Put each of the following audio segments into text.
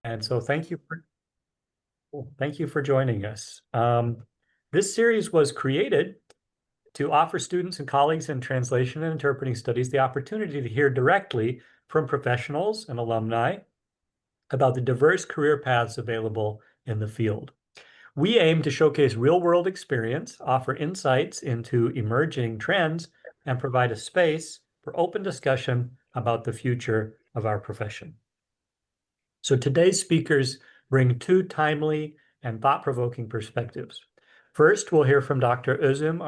And so thank you for joining us. This series was created to offer students and colleagues in translation and interpreting studies the opportunity to hear directly from professionals and alumni about the diverse career paths available in the field. We aim to showcase real-world experience, offer insights into emerging trends, and provide a space for open discussion about the future of our profession. So today's speakers bring two timely and thought-provoking perspectives. First, we'll hear from Dr. Özüm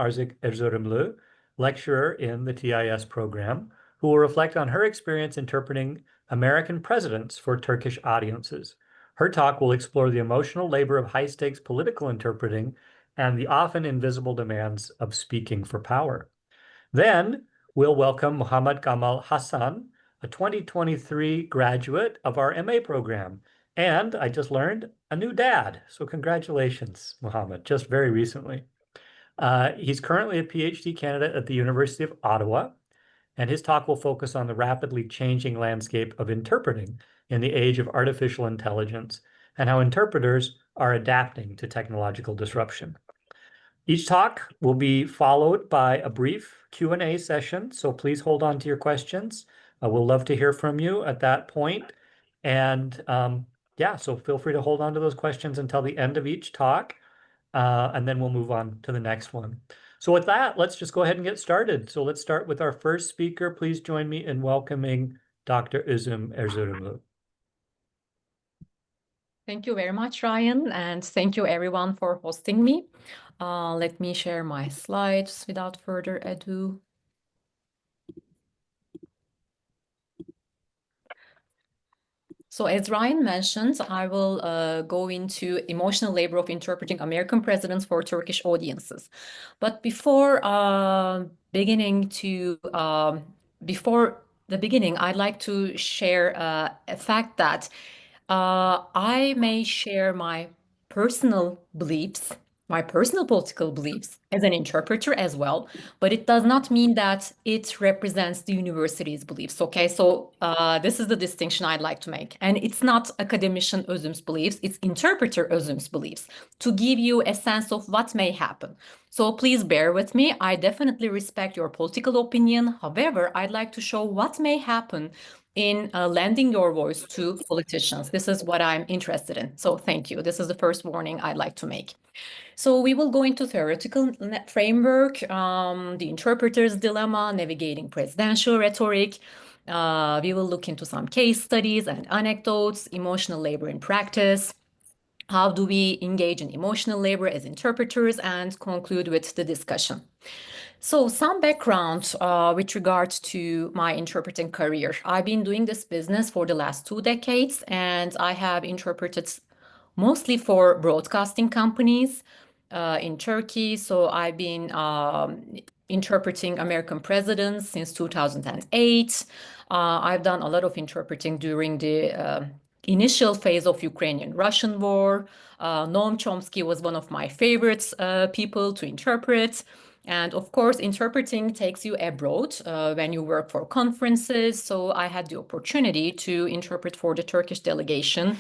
Erzurumlu, lecturer in the TIS program, who will reflect on her experience interpreting American presidents for Turkish audiences. Her talk will explore the emotional labor of high-stakes political interpreting and the often invisible demands of speaking for power. Then we'll welcome Muhammad Gamal Hassan, a 2023 graduate of our MA program. And I just learned a new dad. So congratulations, Muhammad, just very recently. He's currently a PhD candidate at the University of Ottawa, and his talk will focus on the rapidly changing landscape of interpreting in the age of artificial intelligence and how interpreters are adapting to technological disruption. Each talk will be followed by a brief Q&A session, so please hold on to your questions. We'll love to hear from you at that point. And yeah, so feel free to hold on to those questions until the end of each talk, and then we'll move on to the next one. So with that, let's just go ahead and get started. So let's start with our first speaker. Please join me in welcoming Dr. Özüm Erzurumlu. Thank you very much, Ryan, and thank you everyone for hosting me. Let me share my slides without further ado. So as Ryan mentioned, I will go into emotional labor of interpreting American presidents for Turkish audiences. But before before the beginning, I'd like to share a fact that I may share my personal beliefs, my personal political beliefs as an interpreter as well, but it does not mean that it represents the university's beliefs, okay? So this is the distinction I'd like to make. And it's not academician Özüm's beliefs, it's interpreter Özüm's beliefs, to give you a sense of what may happen. So please bear with me. I definitely respect your political opinion. However, I'd like to show what may happen in lending your voice to politicians. This is what I'm interested in. So thank you. This is the first warning I'd like to make. So we will go into theoretical framework, the interpreter's dilemma, navigating presidential rhetoric. We will look into some case studies and anecdotes, emotional labor in practice. How do we engage in emotional labor as interpreters, and conclude with the discussion. So some background with regards to my interpreting career. I've been doing this business for the last 2 decades, and I have interpreted mostly for broadcasting companies in Turkey. So I've been interpreting American presidents since 2008. I've done a lot of interpreting during the initial phase of Ukrainian-Russian war. Noam Chomsky was one of my favorite people to interpret. And of course, interpreting takes you abroad when you work for conferences. So I had the opportunity to interpret for the Turkish delegation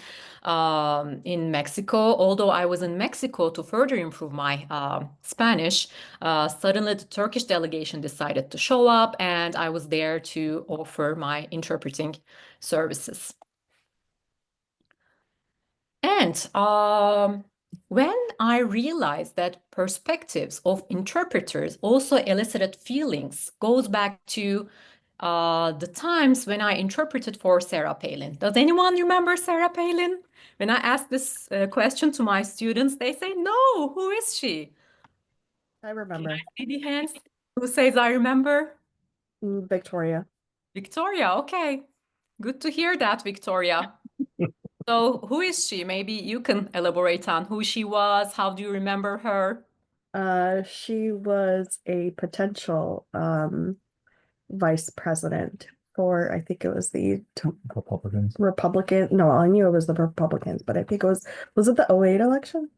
in Mexico. Although I was in Mexico to further improve my Spanish, suddenly the Turkish delegation decided to show up, and I was there to offer my interpreting services. And when I realized that perspectives of interpreters also elicited feelings, goes back to the times when I interpreted for Sarah Palin. Does anyone remember Sarah Palin? When I ask this question to my students, they say, no, who is she? I remember. Can I see the hands? Who says I remember? Victoria. Victoria, okay. Good to hear that, Victoria. So who is she? Maybe you can elaborate on who she was. How do you remember her? She was a potential vice president for, I think it was the Republican. No, I knew it was the Republicans, but I think it was it the 2008 election?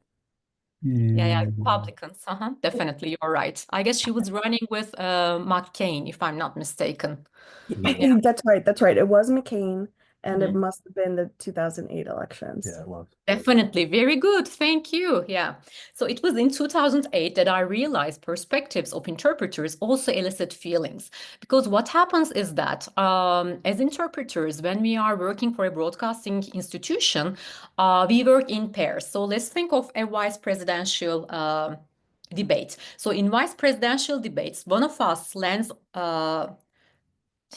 Yeah, Republicans. Definitely, you're right. I guess she was running with McCain, if I'm not mistaken. Yeah. That's right. It was McCain. And it must have been the 2008 elections. Yeah, it was. Definitely. Very good. Thank you. Yeah. So it was in 2008 that I realized perspectives of interpreters also elicit feelings. Because what happens is that as interpreters, when we are working for a broadcasting institution, we work in pairs. So let's think of a vice presidential debate. So in vice presidential debates, one of us lends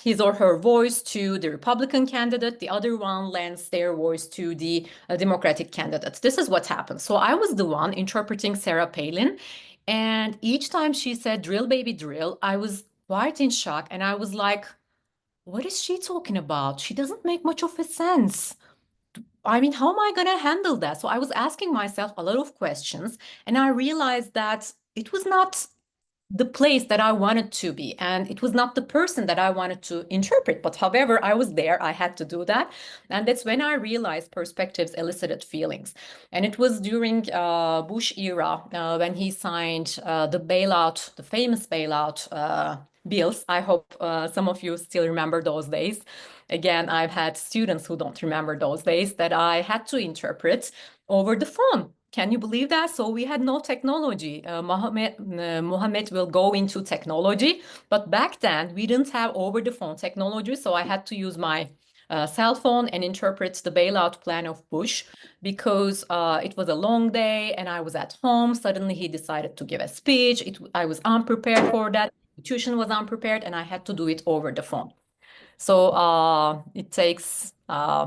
his or her voice to the Republican candidate, the other one lends their voice to the Democratic candidate. This is what happened. So I was the one interpreting Sarah Palin, and each time she said drill baby drill, I was quite in shock, and I was like, what is she talking about? She doesn't make much of a sense. I mean, how am I going to handle that? So I was asking myself a lot of questions, and I realized that it was not the place that I wanted to be. And it was not the person that I wanted to interpret. But however, I was there, I had to do that. And that's when I realized perspectives elicited feelings. And it was during Bush era when he signed the bailout, the famous bailout bills. I hope some of you still remember those days. Again, I've had students who don't remember those days that I had to interpret over the phone. Can you believe that? So we had no technology. Mohammed will go into technology, but back then we didn't have over the phone technology. So I had to use my cell phone and interpret the bailout plan of Bush because it was a long day and I was at home. Suddenly he decided to give a speech. I was unprepared for that. The institution was unprepared and I had to do it over the phone. So it takes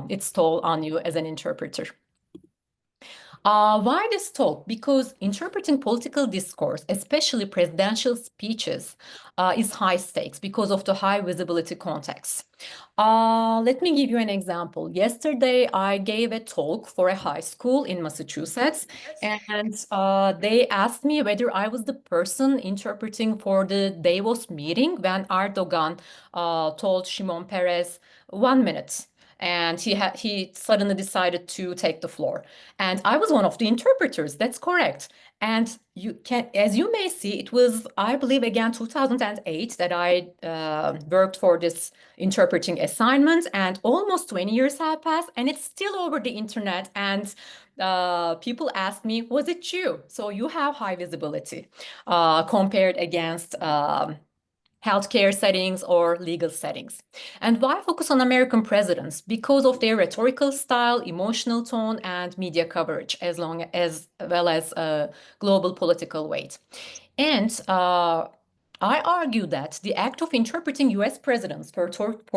its toll on you as an interpreter. Why this talk? Because interpreting political discourse, especially presidential speeches, is high stakes because of the high visibility context. Let me give you an example. Yesterday, I gave a talk for a high school in Massachusetts, and they asked me whether I was the person interpreting for the Davos meeting when Erdogan told Shimon Peres, 1 minute. And he suddenly decided to take the floor. And I was one of the interpreters. That's correct. And you can, as you may see, it was, I believe, again, 2008 that I worked for this interpreting assignment. And almost 20 years have passed, and it's still over the internet. And people ask me, was it you? So you have high visibility compared against healthcare settings or legal settings. And why focus on American presidents? Because of their rhetorical style, emotional tone, and media coverage, as well as global political weight. And I argue that the act of interpreting US presidents for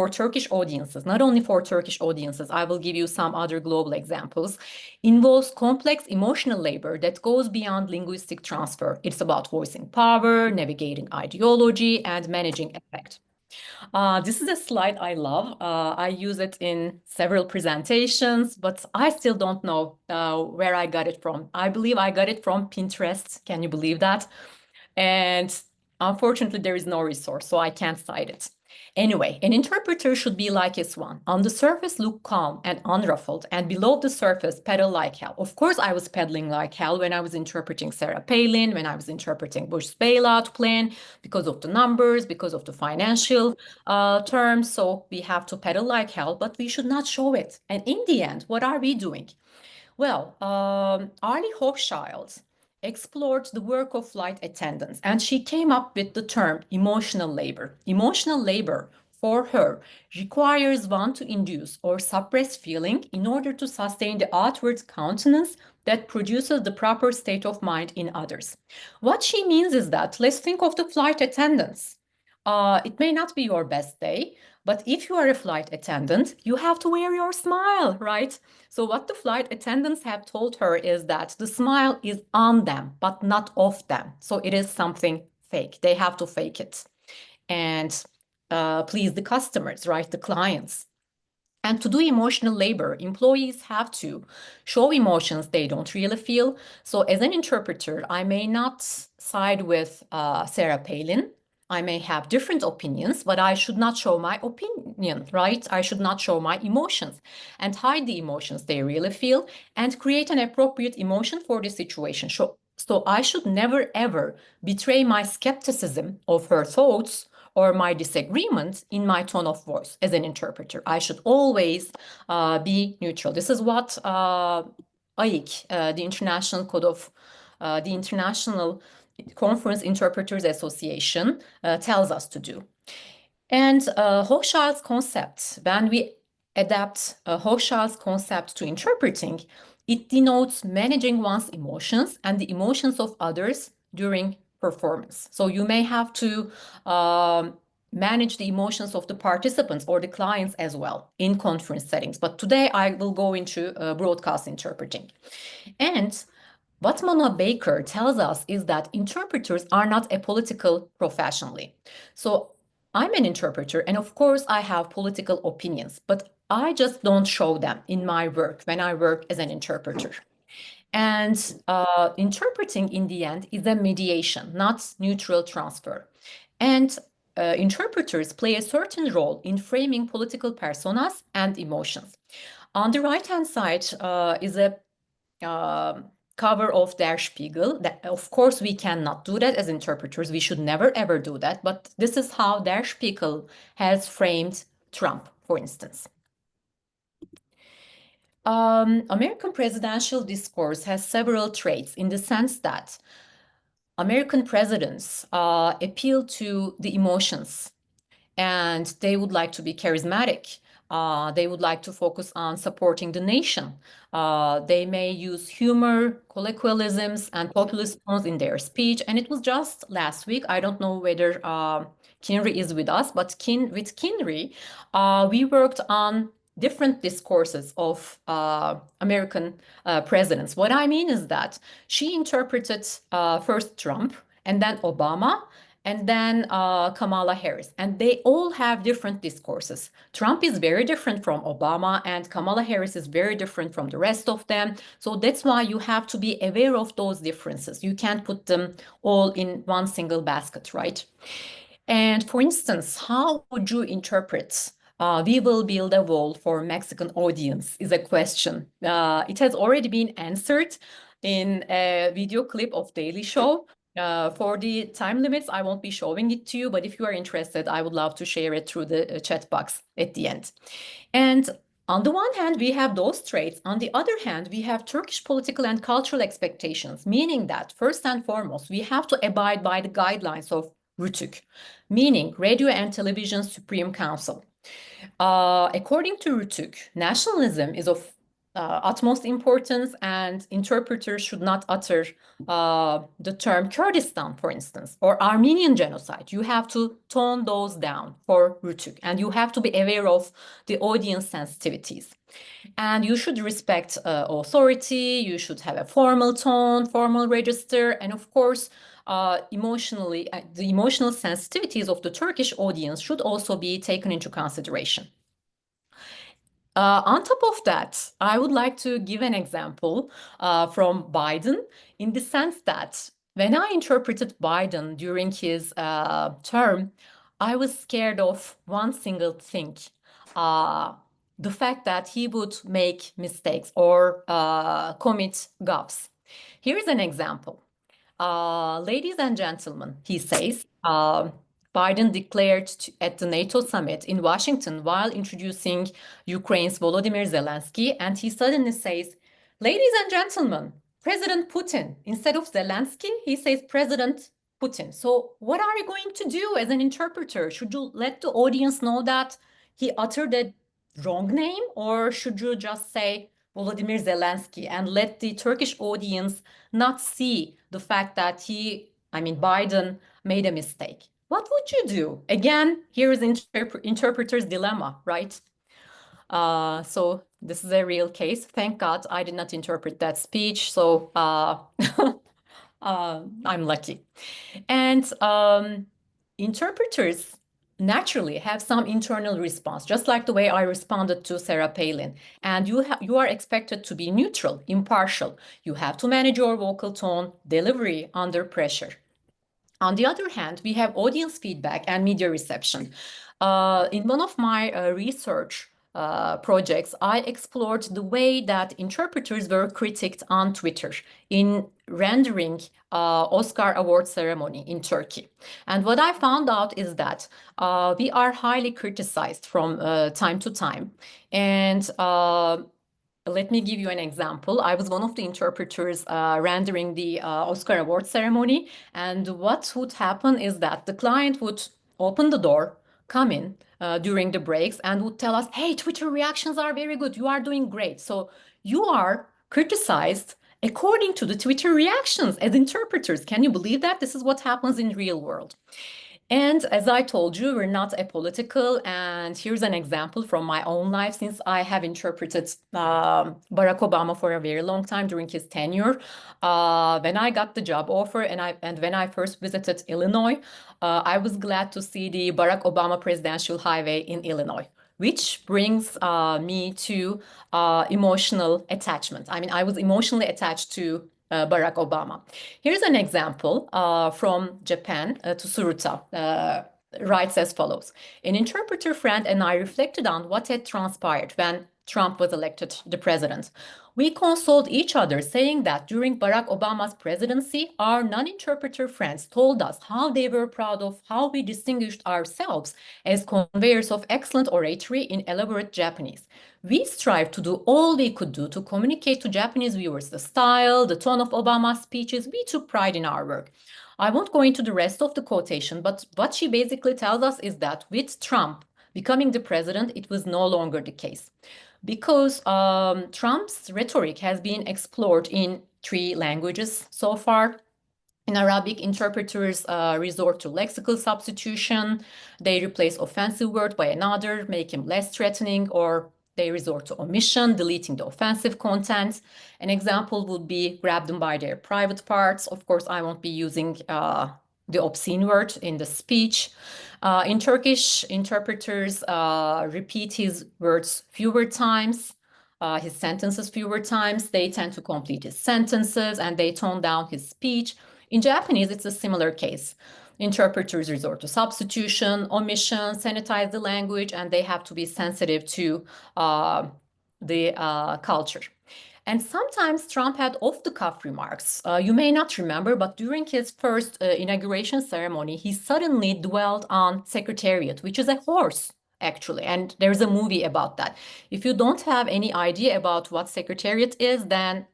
Turkish audiences, not only for Turkish audiences, I will give you some other global examples, involves complex emotional labor that goes beyond linguistic transfer. It's about voicing power, navigating ideology, and managing effect. This is a slide I love. I use it in several presentations, but I still don't know where I got it from. I believe I got it from Pinterest. Can you believe that? And unfortunately, there is no resource, so I can't cite it. Anyway, an interpreter should be like his one. On the surface, look calm and unruffled, and below the surface, pedal like hell. Of course, I was pedaling like hell when I was interpreting Sarah Palin, when I was interpreting Bush's bailout plan, because of the numbers, because of the financial terms. So we have to pedal like hell, but we should not show it. And in the end, what are we doing? Well, Arlie Hochschild explored the work of flight attendants, and she came up with the term emotional labor. Emotional labor, for her, requires one to induce or suppress feeling in order to sustain the outward countenance that produces the proper state of mind in others. What she means is that, let's think of the flight attendants. It may not be your best day, but if you are a flight attendant, you have to wear your smile, right? So what the flight attendants have told her is that the smile is on them, but not off them. So it is something fake. They have to fake it and please the customers, right? The clients. And to do emotional labor, employees have to show emotions they don't really feel. So as an interpreter, I may not side with Sarah Palin. I may have different opinions, but I should not show my opinion, right? I should not show my emotions and hide the emotions they really feel and create an appropriate emotion for the situation. So I should never, ever betray my skepticism of her thoughts or my disagreement in my tone of voice as an interpreter. I should always be neutral. This is what AIC, the International Code of the International Conference Interpreters Association, tells us to do. And Hochschild's concept, when we adapt Hochschild's concept to interpreting, it denotes managing one's emotions and the emotions of others during performance. So you may have to manage the emotions of the participants or the clients as well in conference settings. But today I will go into broadcast interpreting. And what Mona Baker tells us is that interpreters are not apolitical professionally. So I'm an interpreter, and of course I have political opinions, but I just don't show them in my work when I work as an interpreter. And interpreting in the end is a mediation, not neutral transfer. And interpreters play a certain role in framing political personas and emotions. On the right-hand side is a cover of Der Spiegel. That, of course, we cannot do that as interpreters. We should never, ever do that. But this is how Der Spiegel has framed Trump, for instance. American presidential discourse has several traits in the sense that American presidents appeal to the emotions, and they would like to be charismatic. They would like to focus on supporting the nation. They may use humor, colloquialisms, and populist tones in their speech. And it was just last week, I don't know whether Kinry is with us, but with Kinry, we worked on different discourses of American presidents. What I mean is that she interpreted first Trump and then Obama, and then Kamala Harris. And they all have different discourses. Trump is very different from Obama, and Kamala Harris is very different from the rest of them. So that's why you have to be aware of those differences. You can't put them all in one single basket, right? And for instance, how would you interpret "We will build a wall for Mexican audience" is a question. It has already been answered in a video clip of Daily Show. For the time limits, I won't be showing it to you, but if you are interested, I would love to share it through the chat box at the end. And on the one hand, we have those traits. On the other hand, we have Turkish political and cultural expectations, meaning that first and foremost, we have to abide by the guidelines of RTÜK, meaning Radio and Television Supreme Council. According to RTÜK, nationalism is of utmost importance, and interpreters should not utter the term Kurdistan, for instance, or Armenian genocide. You have to tone those down for RTÜK, and you have to be aware of the audience sensitivities. And you should respect authority, you should have a formal tone, formal register, and of course, emotionally, the emotional sensitivities of the Turkish audience should also be taken into consideration. On top of that, I would like to give an example from Biden in the sense that when I interpreted Biden during his term, I was scared of one single thing, the fact that he would make mistakes or commit gaffes. Here's an example. Ladies and gentlemen, he says, Biden declared at the NATO summit in Washington while introducing Ukraine's Volodymyr Zelensky, and he suddenly says, ladies and gentlemen, President Putin. Instead of Zelensky, he says President Putin. So what are you going to do as an interpreter? Should you let the audience know that he uttered a wrong name, or should you just say Volodymyr Zelensky and let the Turkish audience not see the fact that Biden made a mistake? What would you do? Again, here is interpreter's dilemma, right? So this is a real case. Thank God I did not interpret that speech, so I'm lucky. And interpreters naturally have some internal response, just like the way I responded to Sarah Palin. And you are expected to be neutral, impartial. You have to manage your vocal tone, delivery under pressure. On the other hand, we have audience feedback and media reception. In one of my research projects, I explored the way that interpreters were critiqued on Twitter in rendering Oscar award ceremony in Turkey. And what I found out is that we are highly criticized from time to time. And let me give you an example. I was one of the interpreters rendering the Oscar award ceremony. And what would happen is that the client would open the door, come in during the breaks, and would tell us, hey, Twitter reactions are very good. You are doing great. So you are criticized according to the Twitter reactions as interpreters. Can you believe that? This is what happens in real world. And as I told you, we're not apolitical. And here's an example from my own life, since I have interpreted Barack Obama for a very long time during his tenure. When I got the job offer and when I first visited Illinois, I was glad to see the Barack Obama Presidential Highway in Illinois, which brings me to emotional attachment. I mean, I was emotionally attached to Barack Obama. Here's an example from Japan to Suruta. Writes as follows. An interpreter friend and I reflected on what had transpired when Trump was elected the president. We consoled each other, saying that during Barack Obama's presidency, our non-interpreter friends told us how they were proud of how we distinguished ourselves as conveyors of excellent oratory in elaborate Japanese. We strived to do all we could do to communicate to Japanese viewers the style, the tone of Obama's speeches. We took pride in our work. I won't go into the rest of the quotation, but what she basically tells us is that with Trump becoming the president, it was no longer the case. Because Trump's rhetoric has been explored in 3 languages so far. In Arabic, interpreters resort to lexical substitution. They replace offensive word by another, make him less threatening, or they resort to omission, deleting the offensive content. An example would be grab them by their private parts. Of course, I won't be using the obscene word in the speech. In Turkish, interpreters repeat his words fewer times, his sentences fewer times. They tend to complete his sentences and they tone down his speech. In Japanese, it's a similar case. Interpreters resort to substitution, omission, sanitize the language, and they have to be sensitive to the culture. And sometimes Trump had off-the-cuff remarks. You may not remember, but during his first inauguration ceremony, he suddenly dwelled on Secretariat, which is a horse, actually. And there's a movie about that. If you don't have any idea about what Secretariat is, then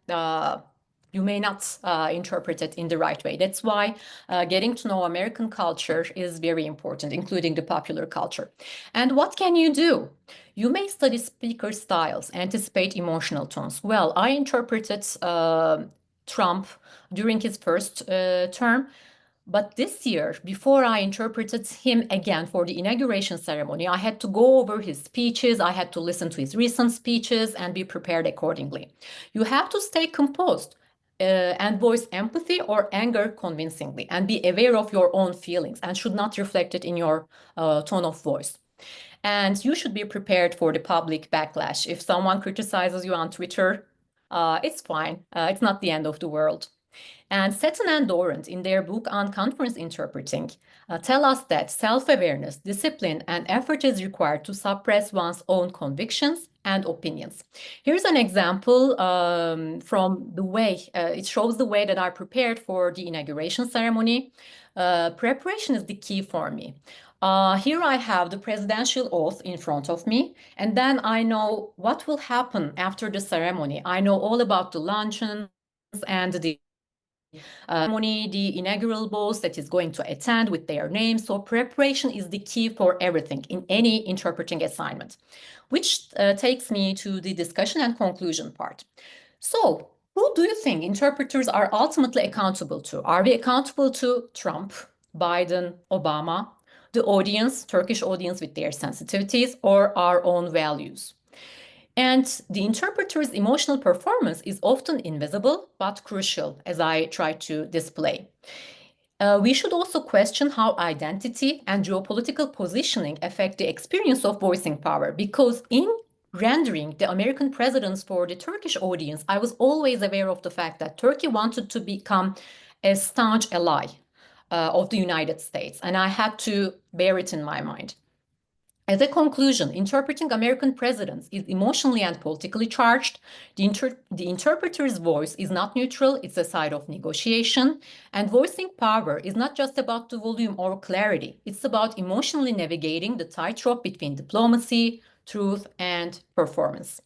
you may not interpret it in the right way. That's why getting to know American culture is very important, including the popular culture. And what can you do? You may study speaker styles, anticipate emotional tones. Well, I interpreted Trump during his first term. But this year, before I interpreted him again for the inauguration ceremony, I had to go over his speeches, I had to listen to his recent speeches and be prepared accordingly. You have to stay composed and voice empathy or anger convincingly and be aware of your own feelings and should not reflect it in your tone of voice. And you should be prepared for the public backlash. If someone criticizes you on Twitter, it's fine. It's not the end of the world. And Seton and Dorrant, in their book on conference interpreting, tell us that self-awareness, discipline, and effort is required to suppress one's own convictions and opinions. Here's an example from the way, it shows the way that I prepared for the inauguration ceremony. Preparation is the key for me. Here I have the presidential oath in front of me, and then I know what will happen after the ceremony. I know all about the luncheons and the ceremony, the inaugural balls that is going to attend with their names. So preparation is the key for everything in any interpreting assignment, which takes me to the discussion and conclusion part. So who do you think interpreters are ultimately accountable to? Are we accountable to Trump, Biden, Obama, the audience, Turkish audience with their sensitivities, or our own values? And the interpreter's emotional performance is often invisible but crucial, as I try to display. We should also question how identity and geopolitical positioning affect the experience of voicing power, because in rendering the American presidents for the Turkish audience, I was always aware of the fact that Turkey wanted to become a staunch ally of the United States, and I had to bear it in my mind. As a conclusion, interpreting American presidents is emotionally and politically charged. The interpreter's voice is not neutral, it's a side of negotiation. And voicing power is not just about the volume or clarity, it's about emotionally navigating the tightrope between diplomacy, truth, and performance.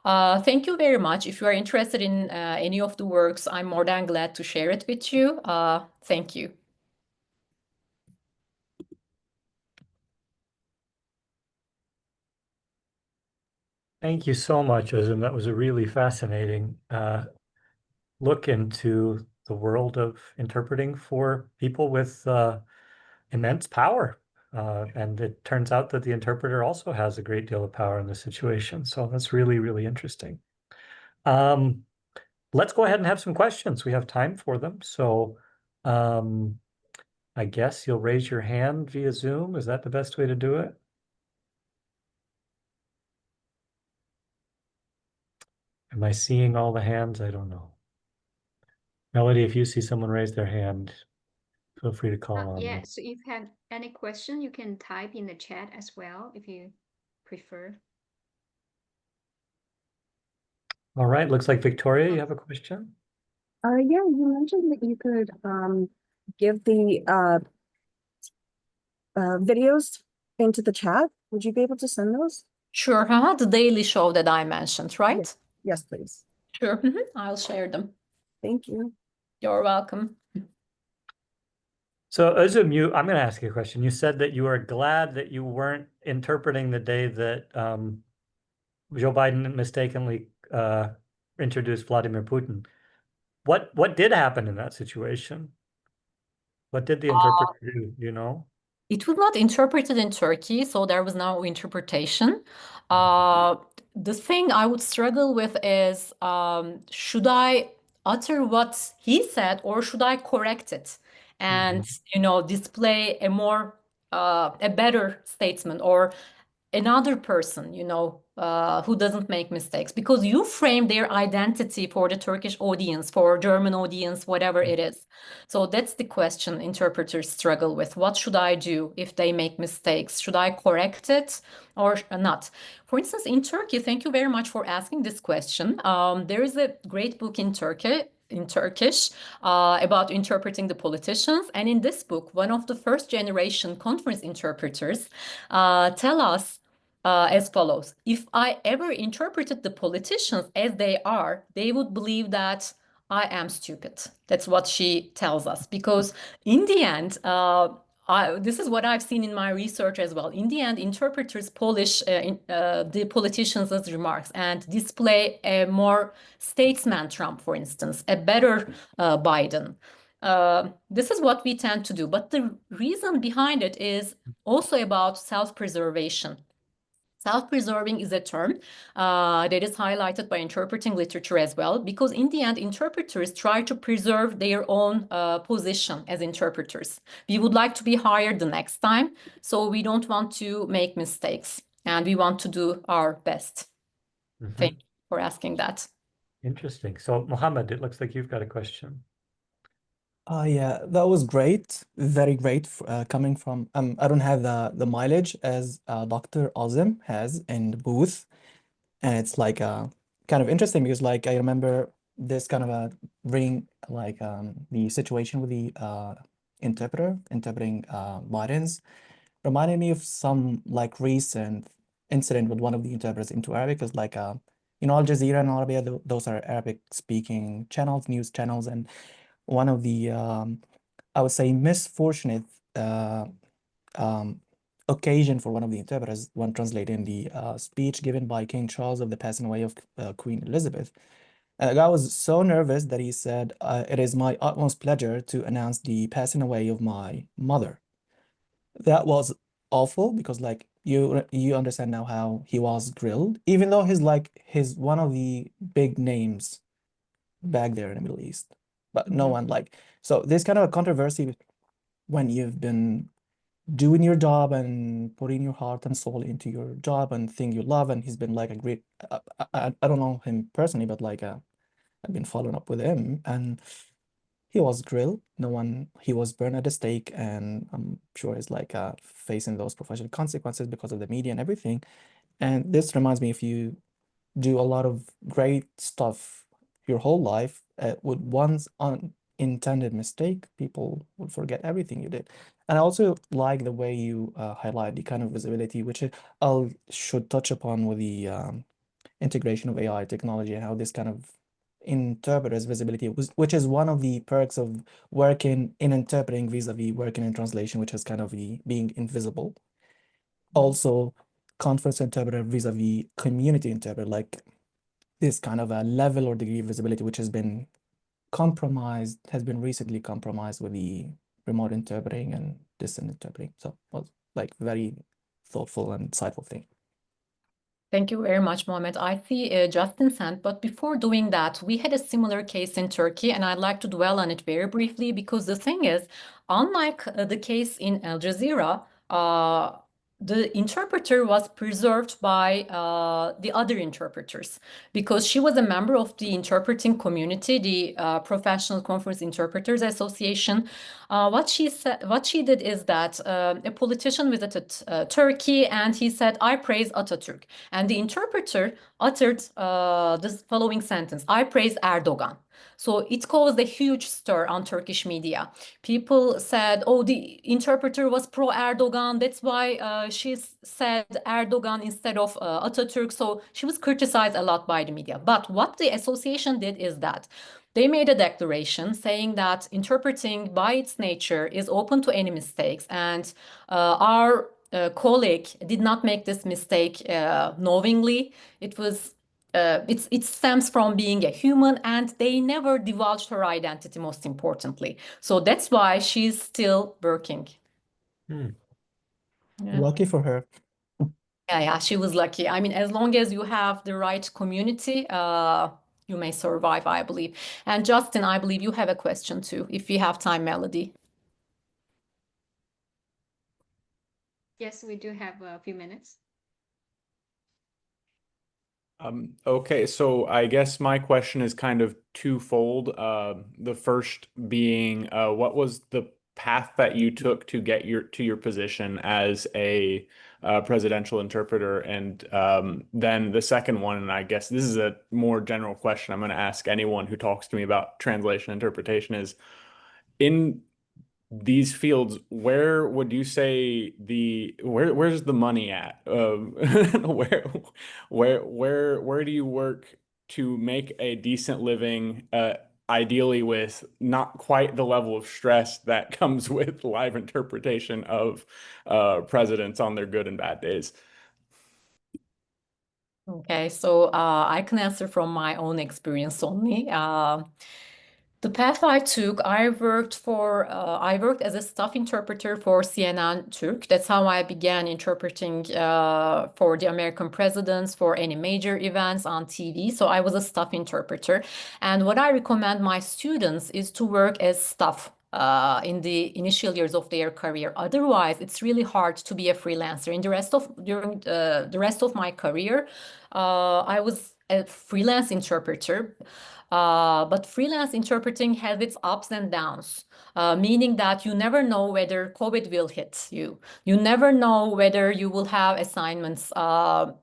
Thank you very much. If you are interested in any of the works, I'm more than glad to share it with you. Thank you. Thank you so much, Özlem. That was a really fascinating look into the world of interpreting for people with immense power. And it turns out that the interpreter also has a great deal of power in this situation. So that's really, really interesting. Let's go ahead and have some questions. We have time for them. So I guess you'll raise your hand via Zoom. Is that the best way to do it? Am I seeing all the hands? I don't know. Melody, if you see someone raise their hand, feel free to call on Yeah, me. so if you have any question, you can type in the chat as well if you prefer. All right, looks like Victoria, you have a question? Yeah, you mentioned that you could give the videos into the chat. Would you be able to send those? Sure, the Daily Show that I mentioned, right? Yes, yes, please. Sure, I'll share them. Thank you. You're welcome. So Özlem, I'm going to ask you a question. You said that you are glad that you weren't interpreting the day that Joe Biden mistakenly introduced Vladimir Putin. What did happen in that situation? What did the interpreter do? Do you know? It was not interpreted in Turkey, so there was no interpretation. The thing I would struggle with is, should I utter what he said or should I correct it and, display a better statement or another person, who doesn't make mistakes, because you frame their identity for the Turkish audience, for German audience, whatever it is. So that's the question interpreters struggle with. What should I do if they make mistakes? Should I correct it or not? For instance, in Turkey, thank you very much for asking this question. There is a great book in Turkish about interpreting the politicians. And in this book, one of the first generation conference interpreters tell us as follows. If I ever interpreted the politicians as they are, they would believe that I am stupid. That's what she tells us. Because in the end, this is what I've seen in my research as well. In the end, interpreters polish the politicians' remarks and display a more statesman Trump, for instance, a better Biden. This is what we tend to do. But the reason behind it is also about self-preservation. Self-preserving is a term that is highlighted by interpreting literature as well, because in the end, interpreters try to preserve their own position as interpreters. We would like to be hired the next time, so we don't want to make mistakes, and we want to do our best. Thank you for asking that. Interesting. So Mohammed, it looks like you've got a question. Yeah, that was great, very great. Coming from I don't have the mileage as Dr. Azim has in the booth, and it's like kind of interesting because like I remember this kind of a bring like the situation with the interpreter interpreting Biden's reminded me of some like recent incident with one of the interpreters into Arabic, because like Al Jazeera and Arabia, those are Arabic speaking channels, news channels, and one of the I would say misfortunate occasion for one of the interpreters when translating the speech given by King Charles of the passing away of Queen Elizabeth. The guy was so nervous that he said, "It is my utmost pleasure to announce the passing away of my mother." That was awful because like you understand now how he was grilled, even though he's one of the big names back there in the Middle East. But no one like, so there's kind of a controversy when you've been doing your job and putting your heart and soul into your job and thing you love. And he's been like a great, I don't know him personally, but like I've been following up with him, and he was grilled. He was burned at the stake, and I'm sure he's like facing those professional consequences because of the media and everything. And this reminds me, if you do a lot of great stuff your whole life, with one unintended mistake, people will forget everything you did. And I also like the way you highlight the kind of visibility, which I'll should touch upon with the integration of AI technology and how this kind of interpreters visibility, which is one of the perks of working in interpreting vis-a-vis working in translation, which is kind of the being invisible. Also, conference interpreter vis-a-vis community interpreter, like this kind of a level or degree of visibility, which has been recently compromised with the remote interpreting and distant interpreting. So, well, like very thoughtful and insightful thing. Thank you very much, Mohammed. I see Justin sent, but before doing that, we had a similar case in Turkey, and I'd like to dwell on it very briefly because the thing is, unlike the case in Al Jazeera, the interpreter was preserved by the other interpreters because she was a member of the interpreting community, the Professional Conference Interpreters Association. What she did is that a politician visited Turkey, and he said, "I praise Atatürk." And the interpreter uttered this following sentence: "I praise Erdogan." So it caused a huge stir on Turkish media. People said, "Oh, the interpreter was pro-Erdogan. That's why she said Erdogan instead of Atatürk." So she was criticized a lot by the media. But what the association did is that they made a declaration saying that interpreting by its nature is open to any mistakes, and our colleague did not make this mistake knowingly. It stems from being a human, and they never divulged her identity, most importantly. So that's why she's still working. Hmm. Yeah. Lucky for her. Yeah, she was lucky. I mean, as long as you have the right community, you may survive, I believe. And Justin, I believe you have a question too, if you have time, Melody. Yes, we do have a few minutes. Okay, so I guess my question is kind of twofold. The first being, what was the path that you took to get your position as a presidential interpreter? And then the second one, and I guess this is a more general question I'm going to ask anyone who talks to me about translation interpretation, is in these fields, where would you say where's the money at? Where do you work to make a decent living, ideally with not quite the level of stress that comes with live interpretation of presidents on their good and bad days? Okay, so I can answer from my own experience only. The path I took, I worked as a staff interpreter for CNN Turk. That's how I began interpreting for the American presidents for any major events on TV. So I was a staff interpreter. And what I recommend my students is to work as staff in the initial years of their career. Otherwise, it's really hard to be a freelancer. During the rest of my career, I was a freelance interpreter. But freelance interpreting has its ups and downs, meaning that you never know whether COVID will hit you. You never know whether you will have assignments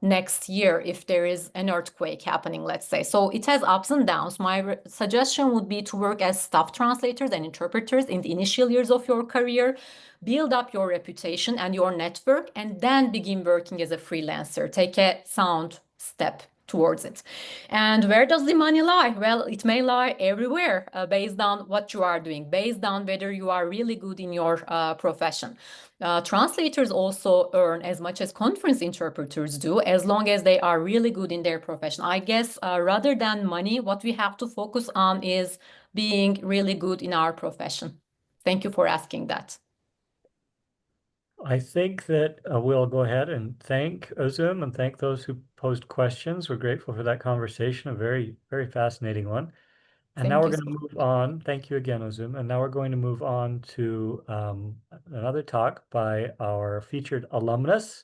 next year if there is an earthquake happening, let's say. So it has ups and downs. My suggestion would be to work as staff translators and interpreters in the initial years of your career, build up your reputation and your network, and then begin working as a freelancer. Take a sound step towards it. And where does the money lie? Well, it may lie everywhere based on what you are doing, based on whether you are really good in your profession. Translators also earn as much as conference interpreters do, as long as they are really good in their profession. I guess rather than money, what we have to focus on is being really good in our profession. Thank you for asking that. I think that we'll go ahead and thank Özüm and thank those who posed questions. We're grateful for that conversation, a very, very fascinating one. And now Thank we're you going so to move on. Thank you again, Özüm. And now we're going to move on to another talk by our featured alumnus,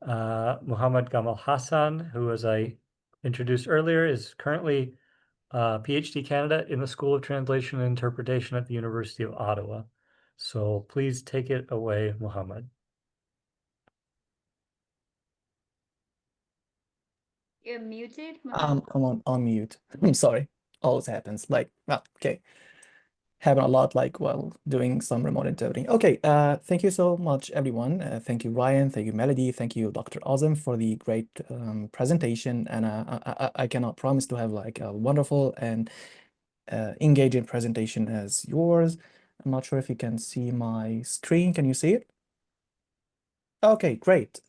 Muhammad Gamal Hassan, who, as I introduced earlier, is currently PhD candidate in the School of Translation and Interpretation at the University of Ottawa. So please take it away, Muhammad. You're muted, I'm Mohammed. on mute. I'm sorry. Always happens. Like, well, okay. Happen a lot, like while doing some remote interpreting. Okay, thank you so much, everyone. Thank you, Ryan. Thank you, Melody. Thank you, Dr. Azam, for the great presentation. And I cannot promise to have like a wonderful and engaging presentation as yours. I'm not sure if you can see my screen. Can you see it? Okay, great.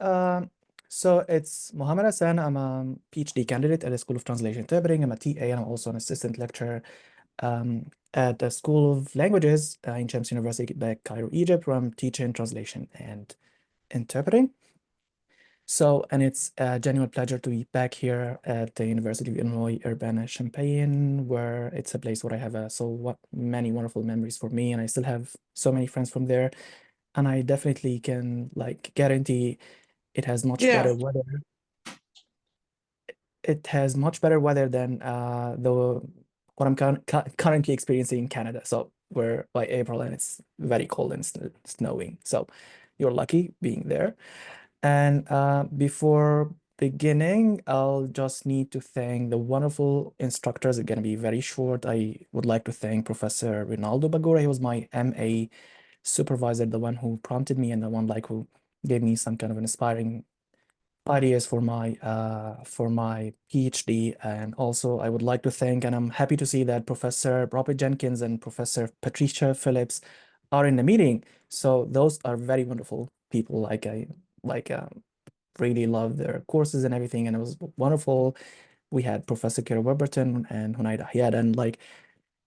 So it's Mohammed Hassan. I'm a PhD candidate at the School of Translation Interpreting. I'm a TA and I'm also an assistant lecturer at the School of Languages in Shams University back Cairo, Egypt, where I'm teaching translation and interpreting. So, and it's a genuine pleasure to be back here at the University of Illinois Urbana-Champaign, where it's a place where I have many wonderful memories for me, and I still have so many friends from there. And I definitely can like guarantee it has much better weather. It has much better weather than what I'm currently experiencing in Canada. So we're by April and it's very cold and snowing. So you're lucky being there. And before beginning, I'll just need to thank the wonderful instructors. It's going to be very short. I would like to thank Professor Rinaldo Bagura. He was my MA supervisor, the one who prompted me and the one like who gave me some kind of an inspiring ideas for my PhD. And also I would like to thank, and I'm happy to see that Professor Robert Jenkins and Professor Patricia Phillips are in the meeting. So those are very wonderful people. Like I really love their courses and everything, and it was wonderful. We had Professor Kira Weberton and Hunaida Hayat,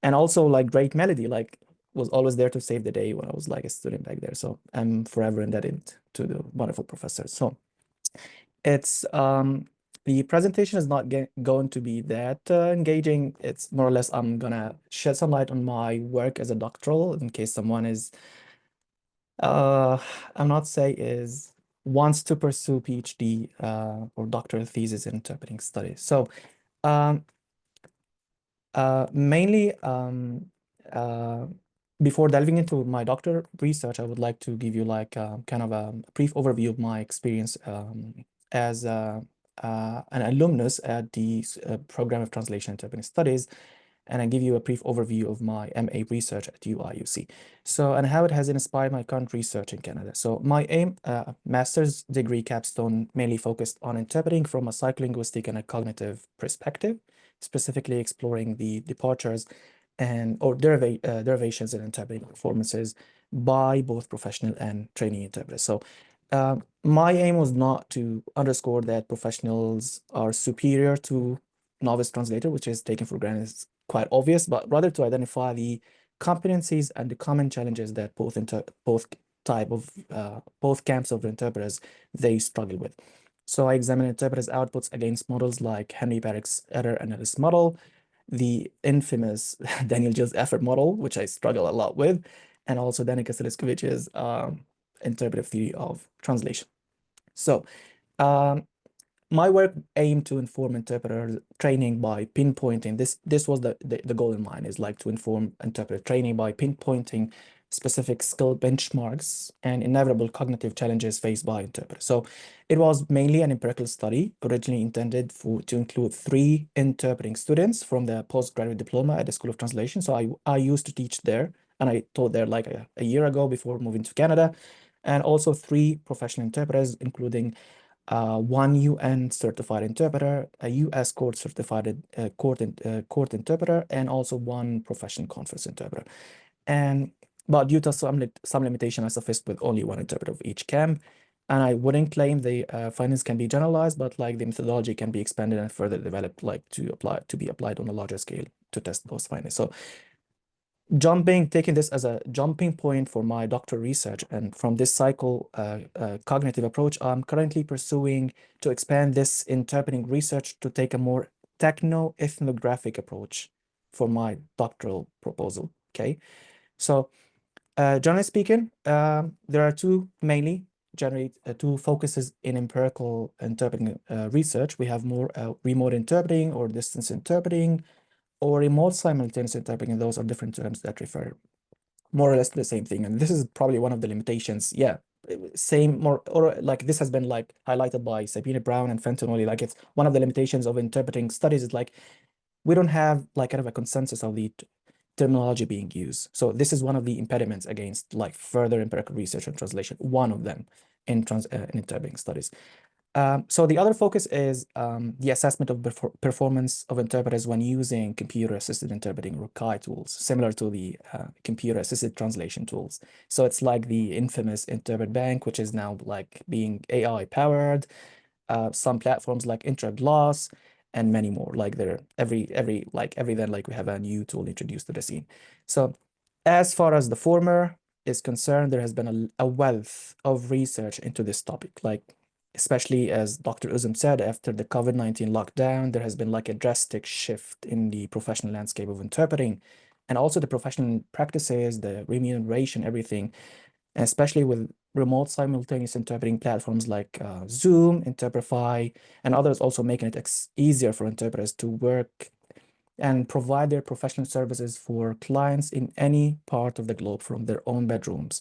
and also like great Melody, like was always there to save the day when I was like a student back there. So I'm forever indebted to the wonderful professors. So it's the presentation is not going to be that engaging. It's more or less I'm gonna shed some light on my work as a doctoral in case someone is I'm not say is wants to pursue PhD or doctoral thesis in interpreting studies. So mainly before delving into my doctoral research, I would like to give you like kind of a brief overview of my experience as an alumnus at the program of Translation and Interpreting Studies, and I give you a brief overview of my MA research at UIUC. So, and how it has inspired my current research in Canada. So my aim, master's degree capstone, mainly focused on interpreting from a psycholinguistic and a cognitive perspective, specifically exploring the departures or derivations in interpreting performances by both professional and trainee interpreters. So my aim was not to underscore that professionals are superior to novice translator, which is taken for granted, is quite obvious, but rather to identify the competencies and the common challenges that both camps of interpreters they struggle with. So I examine interpreters' outputs against models like Henry Barrick's error analysis model, the infamous Daniel Gill's effort model, which I struggle a lot with, and also Danica Seliskovich's interpretive theory of translation. So my work aimed to inform interpreter training by pinpointing this was the goal in mind, is like to inform interpreter training by pinpointing specific skill benchmarks and inevitable cognitive challenges faced by interpreters. So it was mainly an empirical study originally intended to include 3 interpreting students from the postgraduate diploma at the School of Translation. So I used to teach there, and I taught there like a year ago before moving to Canada, and also 3 professional interpreters, including 1 UN certified interpreter, a US court certified court interpreter, and also 1 professional conference interpreter. But due to some limitation, I sufficed with only 1 interpreter of each camp. And I wouldn't claim the findings can be generalized, but like the methodology can be expanded and further developed, like to be applied on a larger scale to test those findings. So taking this as a jumping point for my doctoral research, and from this cognitive approach, I'm currently pursuing to expand this interpreting research to take a more techno-ethnographic approach for my doctoral proposal. Okay, so generally speaking, there are two focuses in empirical interpreting research. We have more remote interpreting or distance interpreting, or remote simultaneous interpreting. Those are different terms that refer more or less to the same thing. And this is probably one of the limitations. Yeah, same, more, or like this has been like highlighted by Sabine Brown and Fentonoli. Like it's one of the limitations of interpreting studies is like we don't have like kind of a consensus of the terminology being used. So this is one of the impediments against like further empirical research and translation, one of them in interpreting studies. So the other focus is the assessment of performance of interpreters when using computer-assisted interpreting or CAI tools, similar to the computer-assisted translation tools. So it's like the infamous Interpret Bank, which is now like being AI-powered. Some platforms like Interpret Loss, and many more. Like there, every then like we have a new tool introduced to the scene. So as far as the former is concerned, there has been a wealth of research into this topic, like especially as Dr. Uzum said, after the COVID-19 lockdown, there has been like a drastic shift in the professional landscape of interpreting, and also the professional practices, the remuneration, everything, especially with remote simultaneous interpreting platforms like Zoom, Interprefy, and others also making it easier for interpreters to work and provide their professional services for clients in any part of the globe from their own bedrooms.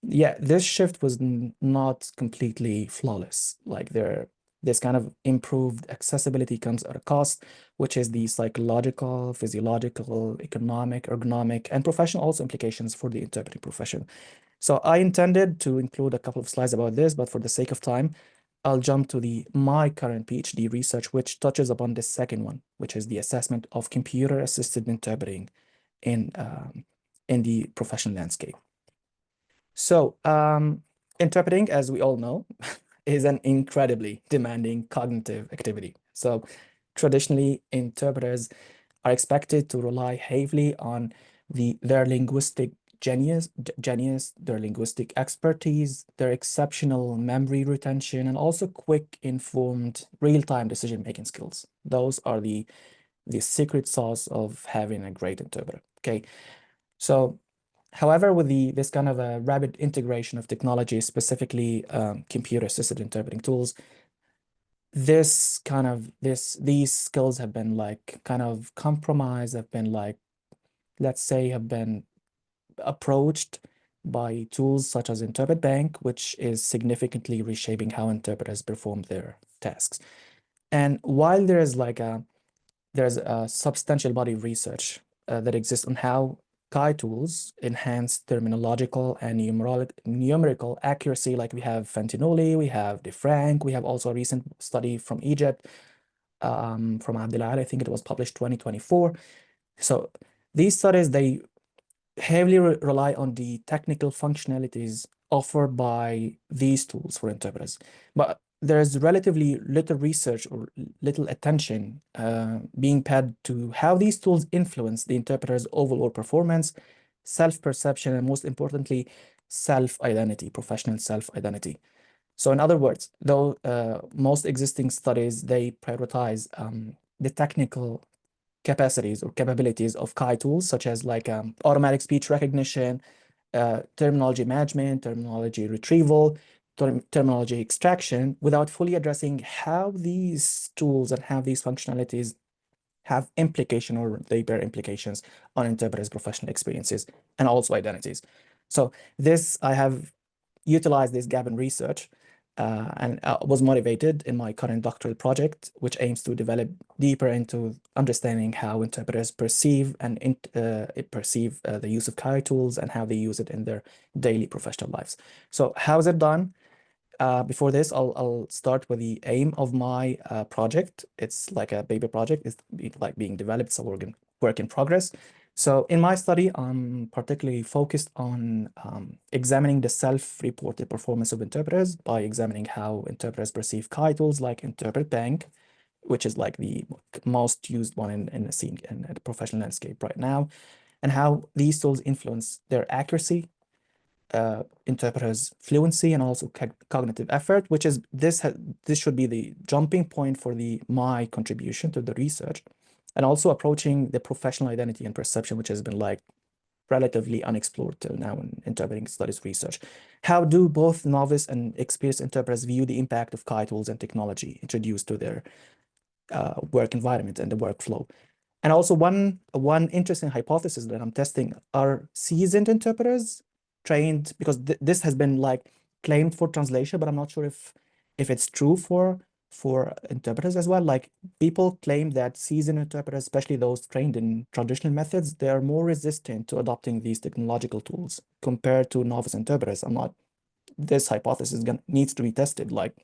Yeah, this shift was not completely flawless. Like this kind of improved accessibility comes at a cost, which is the psychological, physiological, economic, ergonomic, and professional also implications for the interpreting profession. So I intended to include a couple of slides about this, but for the sake of time, I'll jump to my current PhD research, which touches upon the second one, which is the assessment of computer-assisted interpreting in the professional landscape. So interpreting, as we all know, is an incredibly demanding cognitive activity. So traditionally, interpreters are expected to rely heavily on their linguistic genius, their linguistic expertise, their exceptional memory retention, and also quick, informed, real-time decision-making skills. Those are the secret sauce of having a great interpreter. Okay, so however, with this kind of a rapid integration of technology, specifically computer-assisted interpreting tools, these skills have been like kind of compromised, have been like, let's say, have been approached by tools such as Interpret Bank, which is significantly reshaping how interpreters perform their tasks. And while there's a substantial body of research that exists on how CAI tools enhance terminological and numerical accuracy, like we have Fentinoli, we have DeFrank, we have also a recent study from Egypt, from Abdelal, I think it was published 2024. So these studies, they heavily rely on the technical functionalities offered by these tools for interpreters. But there's relatively little research or little attention being paid to how these tools influence the interpreter's overall performance, self-perception, and most importantly, self-identity, professional self-identity. So in other words, though most existing studies, they prioritize the technical capacities or capabilities of CAI tools, such as like automatic speech recognition, terminology management, terminology retrieval, terminology extraction, without fully addressing how these tools and how these functionalities have implication or they bear implications on interpreters' professional experiences and also identities. So I have utilized this gap in research and was motivated in my current doctoral project, which aims to develop deeper into understanding how interpreters perceive the use of CAI tools and how they use it in their daily professional lives. So how is it done? Before this, I'll start with the aim of my project. It's like a paper project. It's like being developed. It's a work in progress. So in my study, I'm particularly focused on examining the self-reported performance of interpreters by examining how interpreters perceive CAI tools like Interpret Bank, which is like the most used one in the scene in the professional landscape right now, and how these tools influence their accuracy, interpreters' fluency, and also cognitive effort, which is this should be the jumping point for my contribution to the research, and also approaching the professional identity and perception, which has been like relatively unexplored till now in interpreting studies research. How do both novice and experienced interpreters view the impact of CAI tools and technology introduced to their work environment and the workflow? And also one interesting hypothesis that I'm testing are seasoned interpreters trained, because this has been like claimed for translation, but I'm not sure if it's true for interpreters as well. Like people claim that seasoned interpreters, especially those trained in traditional methods, they are more resistant to adopting these technological tools compared to novice interpreters. This hypothesis needs to be tested, like,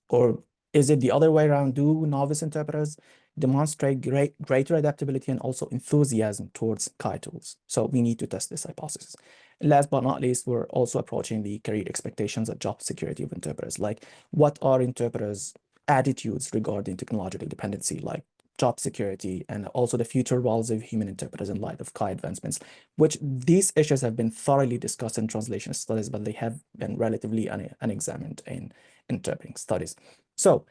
or is it the other way around? Do novice interpreters demonstrate greater adaptability and also enthusiasm towards KI tools? So we need to test this hypothesis. Last but not least, we're also approaching the career expectations and job security of interpreters. Like, what are interpreters' attitudes regarding technological dependency, like job security, and also the future roles of human interpreters in light of KI advancements, which these issues have been thoroughly discussed in translation studies, but they have been relatively unexamined in interpreting studies. So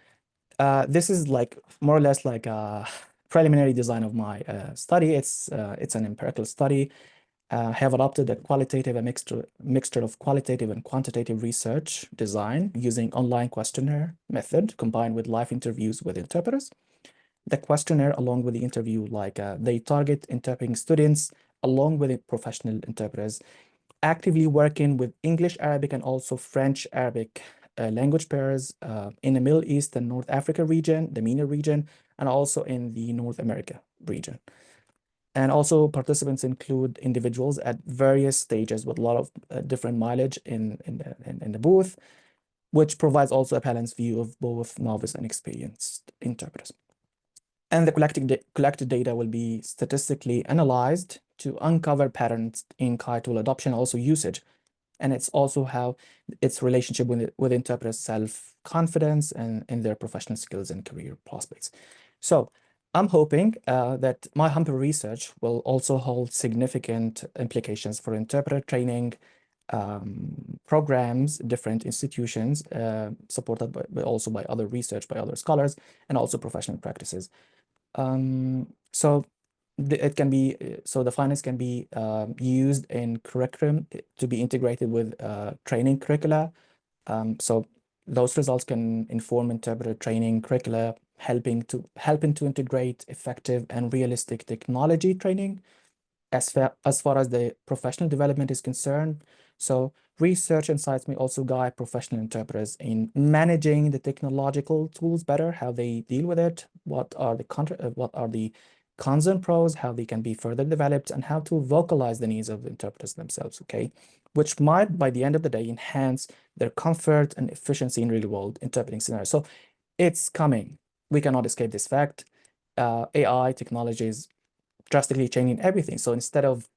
this is like more or less like a preliminary design of my study. It's an empirical study. Have adopted a mixture of qualitative and quantitative research design using online questionnaire method combined with live interviews with interpreters. The questionnaire, along with the interview, like they target interpreting students along with the professional interpreters, actively working with English, Arabic, and also French, Arabic language pairs in the Middle East and North Africa region, the MENA region, and also in the North America region. And also participants include individuals at various stages with a lot of different mileage in the booth, which provides also a balanced view of both novice and experienced interpreters. And the collected data will be statistically analyzed to uncover patterns in KI tool adoption, also usage. And it's also how its relationship with interpreters' self-confidence and in their professional skills and career prospects. So I'm hoping that my Humper research will also hold significant implications for interpreter training programs, different institutions, supported by also by other research by other scholars, and also professional practices. So the findings can be used in curriculum to be integrated with training curricula. So those results can inform interpreter training curricula, helping to integrate effective and realistic technology training as far as the professional development is concerned. So research insights may also guide professional interpreters in managing the technological tools better, how they deal with it, what are the cons and pros, how they can be further developed, and how to vocalize the needs of the interpreters themselves, okay? Which might, by the end of the day, enhance their comfort and efficiency in real-world interpreting scenarios. So it's coming. We cannot escape this fact. AI technologies drastically changing everything. So instead of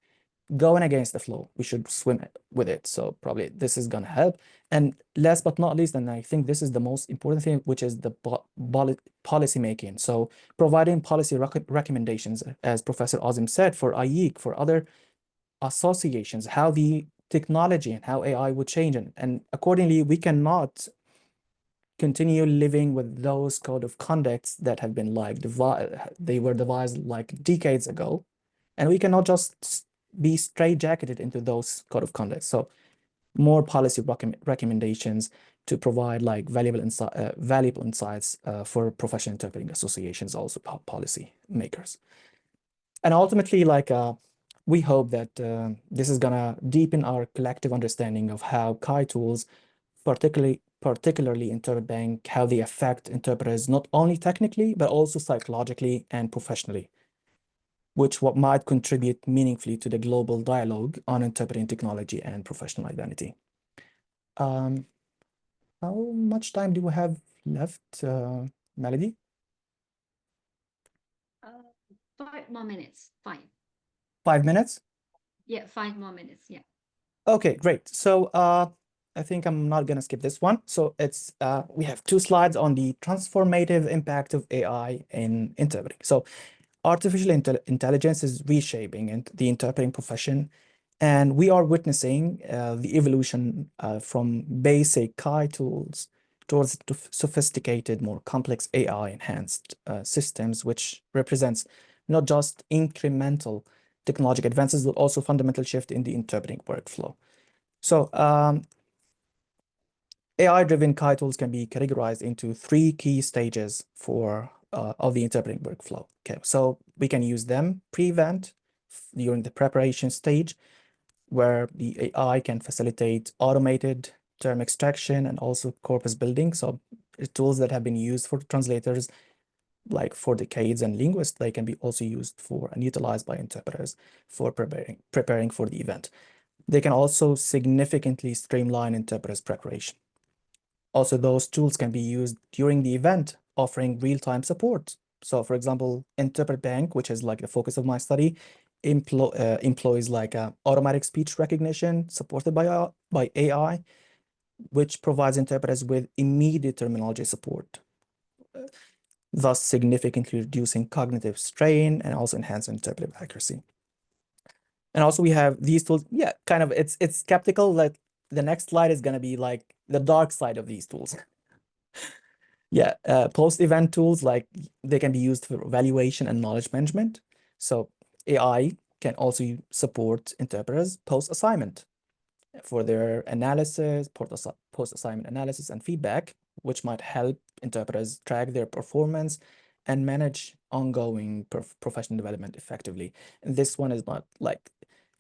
going against the flow, we should swim with it. So probably this is gonna help. And last but not least, and I think this is the most important thing, which is the policy making. So providing policy recommendations, as Professor Azim said, for IEEC, for other associations, how the technology and how AI would change. And accordingly, we cannot continue living with those code of conducts that have been like they were devised like decades ago, and we cannot just be straitjacketed into those code of conduct. So more policy recommendations to provide like valuable insights for professional interpreting associations, also policy makers. And ultimately, like we hope that this is gonna deepen our collective understanding of how KI tools, particularly interpret bank, how they affect interpreters not only technically but also psychologically and professionally, which what might contribute meaningfully to the global dialogue on interpreting technology and professional identity. How much time do we have left, Melody? 5 more minutes. 5. 5 minutes? Yeah, 5 more minutes. Yeah. Okay, great. So I think I'm not gonna skip this one. So it's we have 2 slides on the transformative impact of AI in interpreting. So artificial intelligence is reshaping the interpreting profession, and we are witnessing the evolution from basic KI tools towards sophisticated, more complex AI-enhanced systems, which represents not just incremental technological advances, but also fundamental shift in the interpreting workflow. So AI-driven KI tools can be categorized into 3 key stages for of the interpreting workflow. Okay, so we can use them pre-event during the preparation stage, where the AI can facilitate automated term extraction and also corpus building. So tools that have been used for translators like for decades and linguists, they can be also used for and utilized by interpreters for preparing for the event. They can also significantly streamline interpreters' preparation. Also, those tools can be used during the event, offering real-time support. So for example, Interpret Bank, which is like the focus of my study, employs like automatic speech recognition supported by AI, which provides interpreters with immediate terminology support, thus significantly reducing cognitive strain and also enhancing interpretive accuracy. And also we have these tools. Yeah, kind of it's skeptical that the next slide is going to be like the dark side of these tools. Yeah, post-event tools, like they can be used for evaluation and knowledge management. So AI can also support interpreters post-assignment for their analysis, post-assignment analysis and feedback, which might help interpreters track their performance and manage ongoing professional development effectively. And this one is not like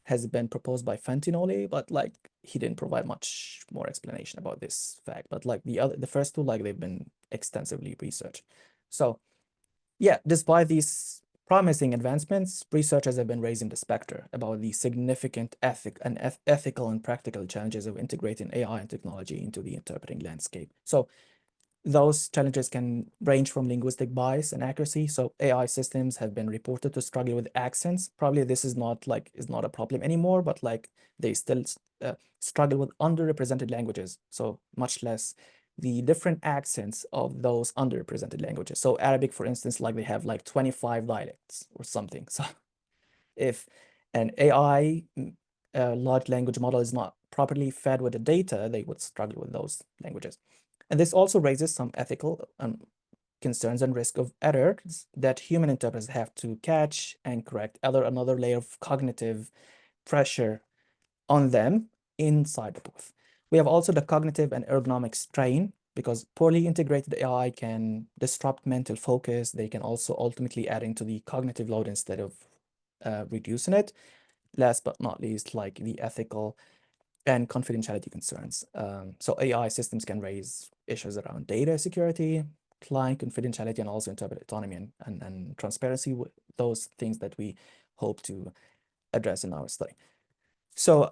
has been proposed by Fantinoli, but like he didn't provide much more explanation about this fact. But like the first two, like they've been extensively researched. So yeah, despite these promising advancements, researchers have been raising the specter about the significant ethical and practical challenges of integrating AI and technology into the interpreting landscape. So those challenges can range from linguistic bias and accuracy. So AI systems have been reported to struggle with accents. Probably this is not a problem anymore, but like they still struggle with underrepresented languages. So much less the different accents of those underrepresented languages. So Arabic, for instance, like they have like 25 dialects or something. So if an AI large language model is not properly fed with the data, they would struggle with those languages. And this also raises some ethical concerns and risk of errors that human interpreters have to catch and correct, another layer of cognitive pressure on them inside the booth. We have also the cognitive and ergonomic strain, because poorly integrated AI can disrupt mental focus. They can also ultimately add into the cognitive load instead of reducing it. Last but not least, like the ethical and confidentiality concerns. So AI systems can raise issues around data security, client confidentiality, and also interpret autonomy and transparency, those things that we hope to address in our study. So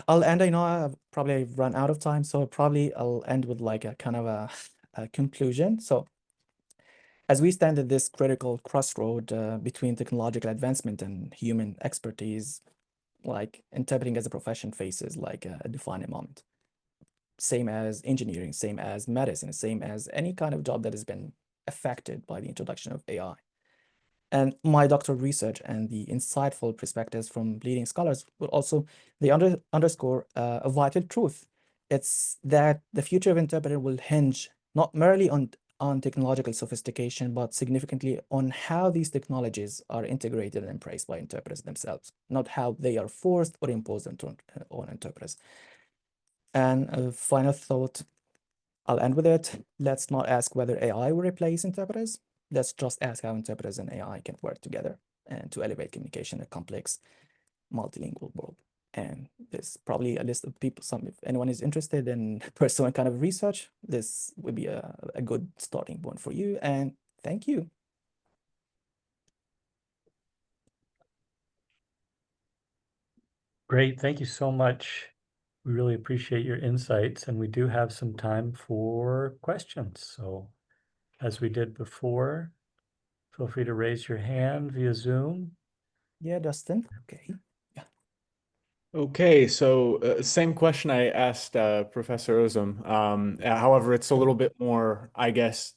I'll end. I know I've probably run out of time, so probably I'll end with like a kind of a conclusion. So as we stand at this critical crossroad between technological advancement and human expertise, like interpreting as a profession faces like a defining moment. Same as engineering, same as medicine, same as any kind of job that has been affected by the introduction of AI. And my doctoral research and the insightful perspectives from leading scholars will also, they underscore a vital truth. It's that the future of interpreting will hinge not merely on technological sophistication, but significantly on how these technologies are integrated and embraced by interpreters themselves, not how they are forced or imposed on interpreters. And a final thought, I'll end with it. Let's not ask whether AI will replace interpreters. Let's just ask how interpreters and AI can work together and to elevate communication in a complex multilingual world. And there's probably a list of people, if anyone is interested in pursuing kind of research, this would be a good starting point for you. And thank you. Great, thank you so much. We really appreciate your insights, and we do have some time for questions. So as we did before, feel free to raise your hand via Zoom. Yeah, Dustin. Okay. Okay, so same question I asked Professor Ozum. However, it's a little bit more, I guess,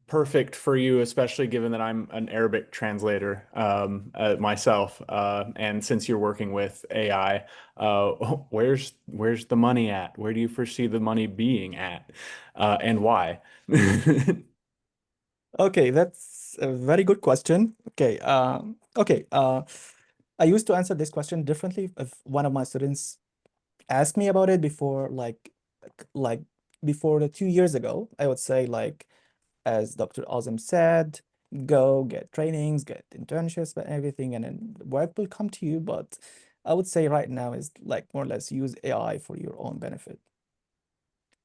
perfect for you, especially given that I'm an Arabic translator myself, and since you're working with AI, where's the money at? Where do you foresee the money being at, and why? Okay, that's a very good question. Okay, I used to answer this question differently if one of my students asked me about it before, like before the 2 years ago. I would say like as Dr. Azim said, go get trainings, get internships, and everything, and then work will come to you. But I would say right now is like more or less use AI for your own benefit.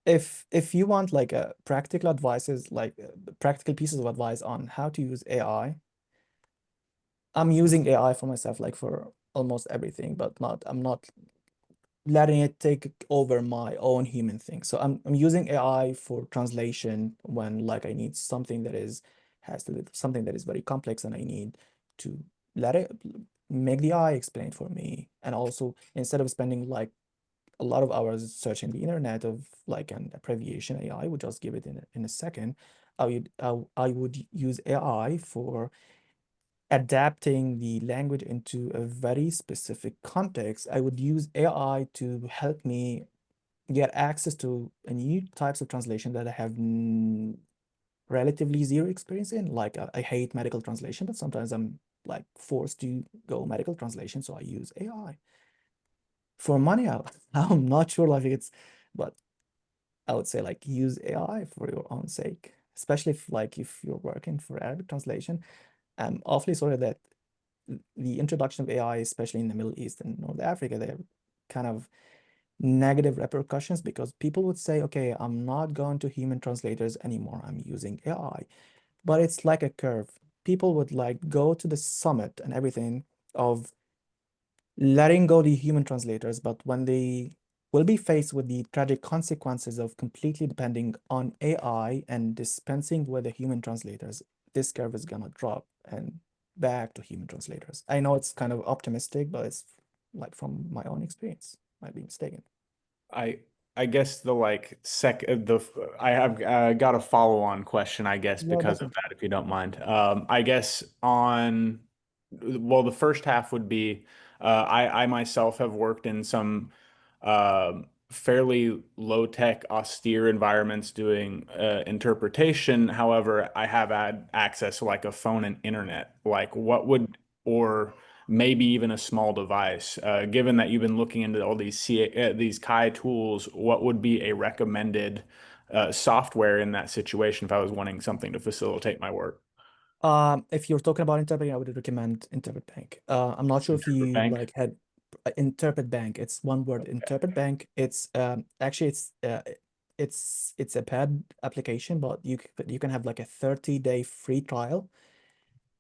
If you want like a practical advices, like practical pieces of advice on how to use AI, I'm using AI for myself, like for almost everything, but I'm not letting it take over my own human thing. So I'm using AI for translation when like I need something that has to do something that is very complex, and I need to let it make the AI explain it for me. And also, instead of spending like a lot of hours searching the internet of like an abbreviation, AI would just give it in a second. I would use AI for adapting the language into a very specific context. I would use AI to help me get access to a new types of translation that I have relatively zero experience in. Like I hate medical translation, but sometimes I'm like forced to go medical translation, so I use AI. For money, I'm not sure like but I would say like use AI for your own sake, especially if you're working for Arabic translation. I'm awfully sorry that the introduction of AI, especially in the Middle East and North Africa, they have kind of negative repercussions, because people would say, okay, I'm not going to human translators anymore, I'm using AI. But it's like a curve. People would like go to the summit and everything of letting go the human translators, but when they will be faced with the tragic consequences of completely depending on AI and dispensing with the human translators, this curve is gonna drop and back to human translators. I know it's kind of optimistic, but it's like from my own experience. Might be mistaken. I guess the like I have got a follow-on question, I guess, Yeah, because of definitely. that, if you don't mind. I guess well, the first half would be I myself have worked in some fairly low-tech, austere environments doing interpretation. However, I have had access to like a phone and internet. Like, or maybe even a small device. Given that you've been looking into all these Kai tools, what would be a recommended software in that situation if I was wanting something to facilitate my work? If you're talking about interpreting, I would recommend Interpret Bank. I'm not sure if Interpret you Bank? like had Interpret Bank. It's one word, Interpret Bank. It's actually it's a paid application, but you can have like a 30-day free trial.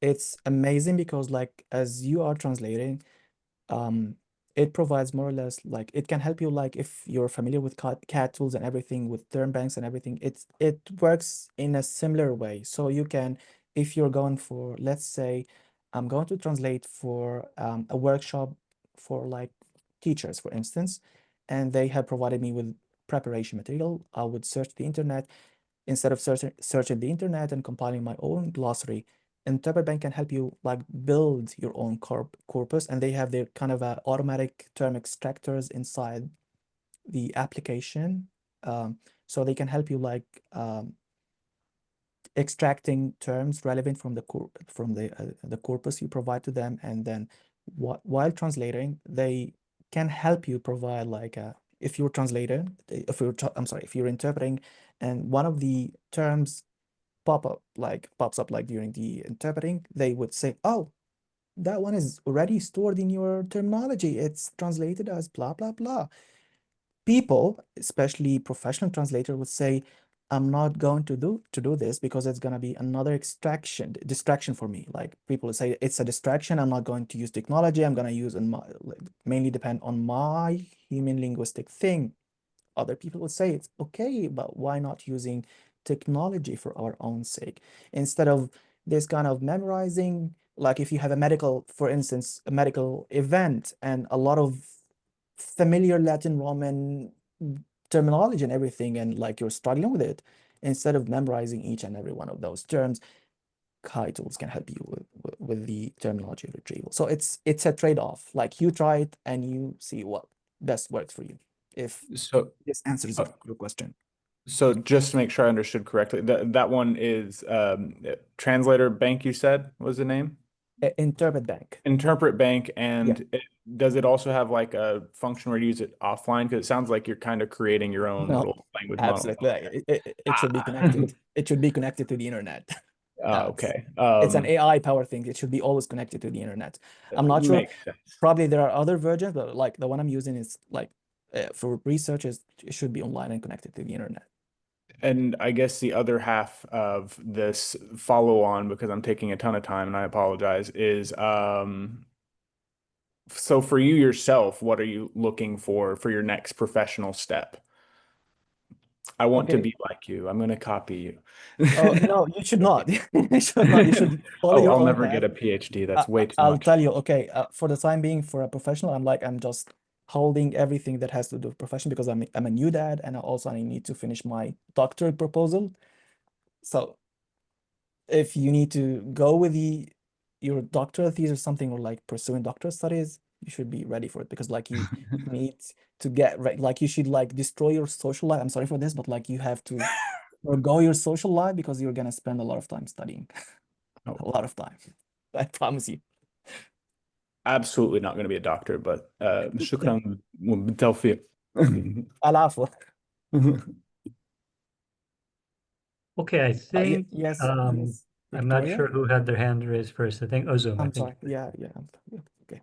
It's amazing because like as you are translating, um it provides more or less like it can help you, like if you're familiar with cat tools and everything, with term banks and everything, it works in a similar way. So you can, if you're going for, let's say I'm going to translate for a workshop for like teachers, for instance, and they have provided me with preparation material, I would search the internet. Instead of searching the internet and compiling my own glossary, Interpret Bank can help you like build your own corpus, and they have their kind of automatic term extractors inside the application. So they can help you like extracting terms relevant from the corpus you provide to them, and then while translating, they can help you provide like if you're translating, I'm sorry, if you're interpreting, and one of the terms pops up like during the interpreting, they would say, oh, that one is already stored in your terminology. It's translated as blah, blah, blah. People, especially professional translator, would say, I'm not going to do this because it's going to be another distraction for me. Like people would say, it's a distraction. I'm not going to use technology. I'm going to use mainly depend on my human linguistic thing. Other people would say it's okay, but why not using technology for our own sake instead of this kind of memorizing? Like if you have for instance, a medical event and a lot of familiar Latin Roman terminology and everything, and like you're struggling with it, instead of memorizing each and every one of those terms, Kai tools can help you with the terminology retrieval. So it's a trade-off. Like you try it and you see what best works for you. If So, this answers uh, your question. so just to make sure I understood correctly, that one is Translator Bank, you said was the name? Interpret bank. Interpret bank, Yeah. and does it also have like a function where you use it offline? Because it sounds like you're kind of creating your own No, little language model. absolutely. It should be connected. It should be connected to the internet. Okay. It's an AI power thing. It should be always connected to the internet. I'm not sure. Makes sense. Probably there are other versions, but like the one I'm using is like for research it should be online and connected to the internet. And I guess the other half of this follow on, because I'm taking a ton of time and I apologize, is so for you yourself, what are you looking for your next professional step? I want to Okay. be like you. I'm going to copy you. Oh no, you should not. You should not. You should follow Oh, your I'll own never path. get a PhD. That's way too I'll much. tell you, okay, for the time being, for a professional, I'm just holding everything that has to do with profession because I'm a new dad and I need to finish my doctorate proposal. So if you need to go with your doctoral thesis or something, or like pursuing doctoral studies, you should be ready for it because like you need to get like you should like destroy your social life. I'm sorry for this, but like you have to forgo your social life because you're gonna spend a lot of time studying. Oh. A lot of time. I promise you. Absolutely not going to be a doctor, but شكرا بالتوفيق. العفو. Okay, I think yes, I'm not Victoria. sure who had their hand raised first. I think Ozum. I I'm think. sorry. Yeah. Okay.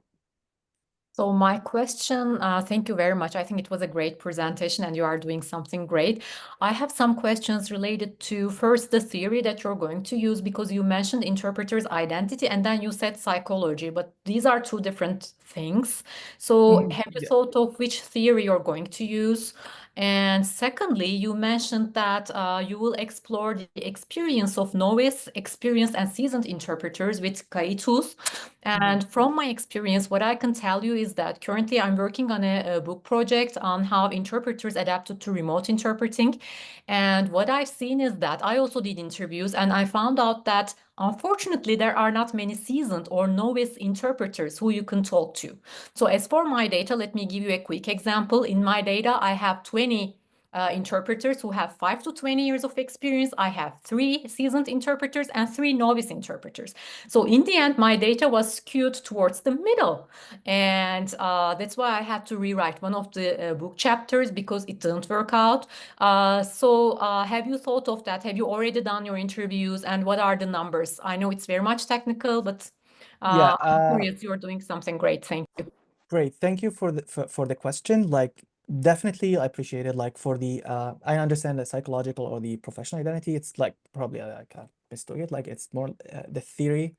So my question, thank you very much. I think it was a great presentation and you are doing something great. I have some questions related to first the theory that you're going to use because you mentioned interpreter's identity and then you said psychology, but these are two different things. So have you Yeah. thought of which theory you're going to use? And secondly, you mentioned that you will explore the experience of novice, experienced, and seasoned interpreters with Kaitus. And from my experience, what I can tell you is that currently I'm working on a book project on how interpreters adapted to remote interpreting. And what I've seen is that I also did interviews and I found out that unfortunately there are not many seasoned or novice interpreters who you can talk to. So as for my data, let me give you a quick example. In my data, I have 20 interpreters who have 5 to 20 years of experience. I have 3 seasoned interpreters and 3 novice interpreters. So in the end, my data was skewed towards the middle. And that's why I had to rewrite one of the book chapters because it didn't work out. So have you thought of that? Have you already done your interviews and what are the numbers? I know it's very much technical, but Yeah. I'm curious, you're doing something great. Thank you. Great. Thank you for the question. Like, definitely I appreciate it. Like for the I understand the psychological or the professional identity. It's like probably like a mistook it. Like it's more the theory.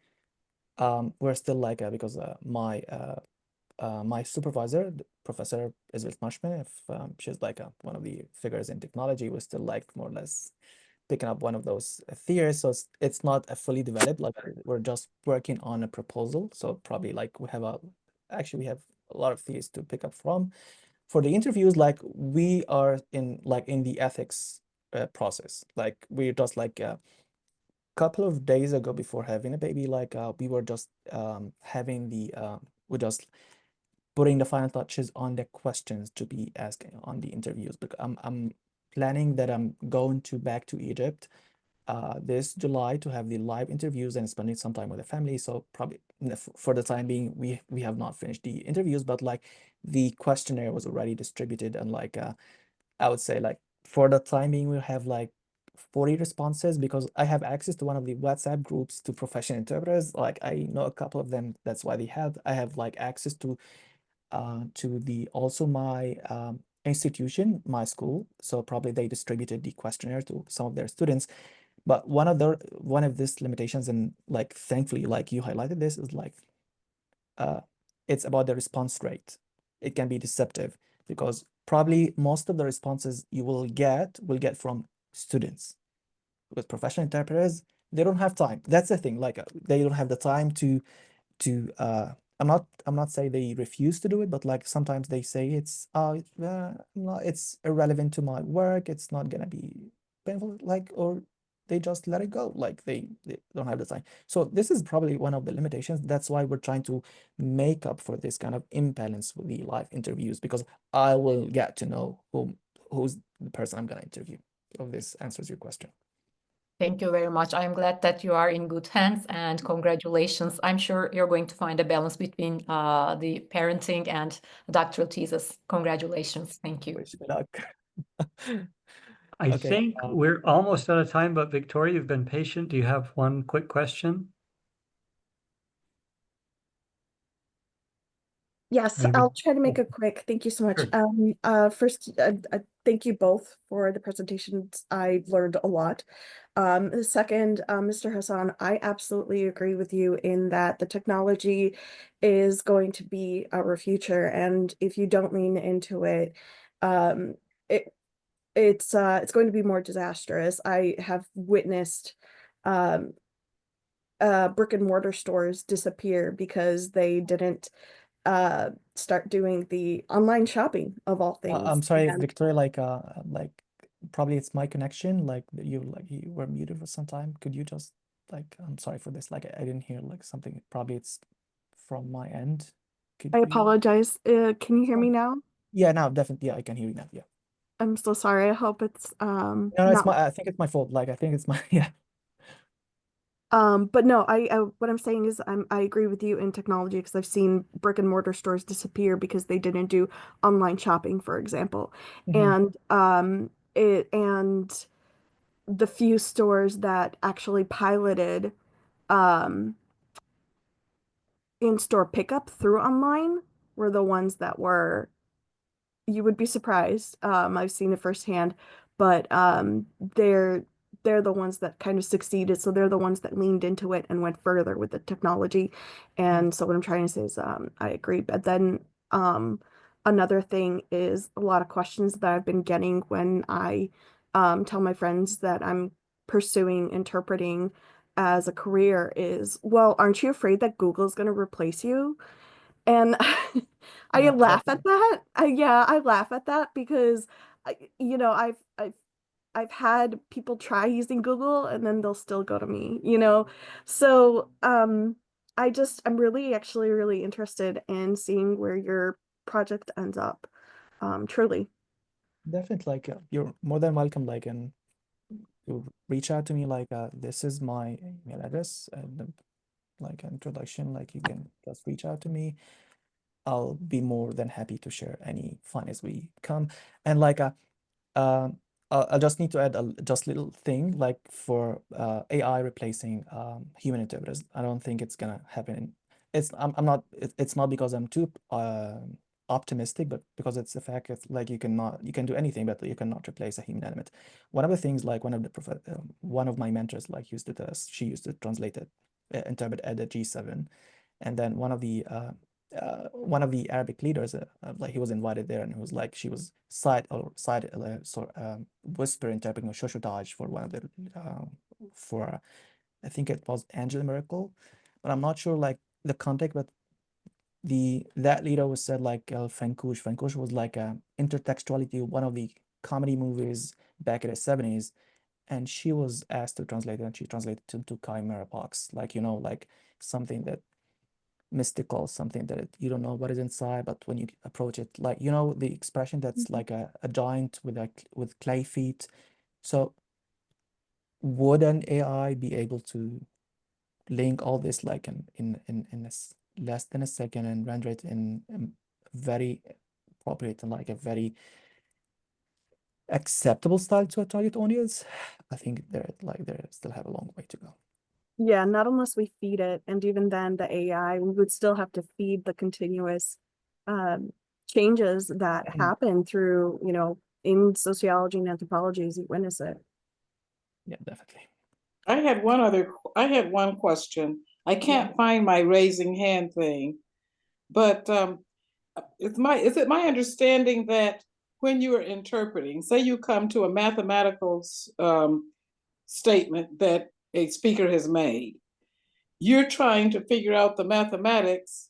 We're still like because my supervisor, Professor Isabel Marshman, if she's like one of the figures in technology, we're still like more or less picking up one of those theories. So it's not a fully developed. Like we're just working on a proposal. So probably like we have a lot of theories to pick up from. For the interviews, like we are in the ethics process. Like we're just like a couple of days ago before having a baby, like we were just having we're just putting the final touches on the questions to be asked on the interviews. Because I'm planning that I'm going back to Egypt this July to have the live interviews and spending some time with the family. So probably for the time being, we have not finished the interviews, but like the questionnaire was already distributed and like I would say like for the time being, we'll have like 40 responses because I have access to one of the WhatsApp groups to professional interpreters. Like I know a couple of them. That's why I have like access to the also my institution, my school. So probably they distributed the questionnaire to some of their students. But one of these limitations, and like thankfully, like you highlighted this, is like it's about the response rate. It can be deceptive because probably most of the responses you will get from students. With professional interpreters, they don't have time. That's the thing. Like they don't have the time to I'm not saying they refuse to do it, but like sometimes they say it's irrelevant to my work, it's not gonna be painful, like, or they just let it go, like they don't have the time. So this is probably one of the limitations. That's why we're trying to make up for this kind of imbalance with the live interviews, because I will get to know who's the person I'm gonna interview. If this answers your question. Thank you very much. I'm glad that you are in good hands, and congratulations. I'm sure you're going to find a balance between the parenting and doctoral thesis. Congratulations. Thank you. Wish me luck. I Okay. think we're almost out of time, but Victoria, you've been patient. Do you have one quick question? Yes, Maybe. I'll try to make it quick. Thank you so much. Sure. First, thank you both for the presentations. I learned a lot. Second, Mr. Hassan, I absolutely agree with you in that the technology is going to be our future, and if you don't lean into it, um, it it's going to be more disastrous. I have witnessed um, brick and mortar stores disappear because they didn't start doing the online shopping of all I'm things. sorry, And Victoria, like probably it's my connection, like you were muted for some time. Could you just I'm sorry for this, like I didn't hear like something, probably it's from my end. Could I you? apologize. Can you hear me now? Yeah, now definitely, yeah, I can hear you now. Yeah. I'm so sorry. I hope it's No, it's not. I think it's my fault. Like I think it's my yeah. But no, I what I'm saying is I agree with you in technology because I've seen brick and mortar stores disappear because they didn't do online shopping, for example. Mhm. And and the few stores that actually piloted um in-store pickup through online were the ones that were, you would be surprised. I've seen it firsthand, but they're the ones that kind of succeeded. So they're the ones that leaned into it and went further with the technology. And so what I'm trying to say is I agree. But then another thing is a lot of questions that I've been getting when I tell my friends that I'm pursuing interpreting as a career is, well, aren't you afraid that Google is going to replace you? And I laugh at that. Yeah, I laugh at that because I've had people try using Google and then they'll still go to me. So I'm really actually really interested in seeing where your project ends up. Truly. Definitely, like you're more than welcome. Like, and to reach out to me. Like, this is my email address and like introduction. Like, you can just reach out to me. I'll be more than happy to share any fun as we come. And like, um, I just need to add a just little thing like for AI replacing human interpreters. I don't think it's gonna happen. I'm not. It's not because I'm too optimistic, but because it's the fact it's like you can do anything, but you cannot replace a human element. One of the things, like one of my mentors like used it as she used to translate it, interpret at a G7, and then one of the Arabic leaders, like he was invited there, and he was like, she was whisper interpreting a shoshotage for one of the for I think it was Angela Miracle, but I'm not sure like the context. But that leader was said like Fankush. Fankush was like intertextuality, one of the comedy movies back in the 70s, and she was asked to translate it, and she translated it to Chimera Pox, like like something that mystical, something that you don't know what is inside, but when you approach it, like the expression that's like a giant with clay feet. So would an AI be able to link all this like in less than a second and render it in very appropriate and like a very acceptable style to a target audience? I think they still have a long way to go. Yeah, not unless we feed it, and even then the AI, we would still have to feed the continuous changes that happen through, in sociology and anthropology as you witness it. Yeah, definitely. I had one question. I can't find my raising hand thing, but is it my understanding that when you are interpreting, say you come to a mathematical statement that a speaker has made, you're trying to figure out the mathematics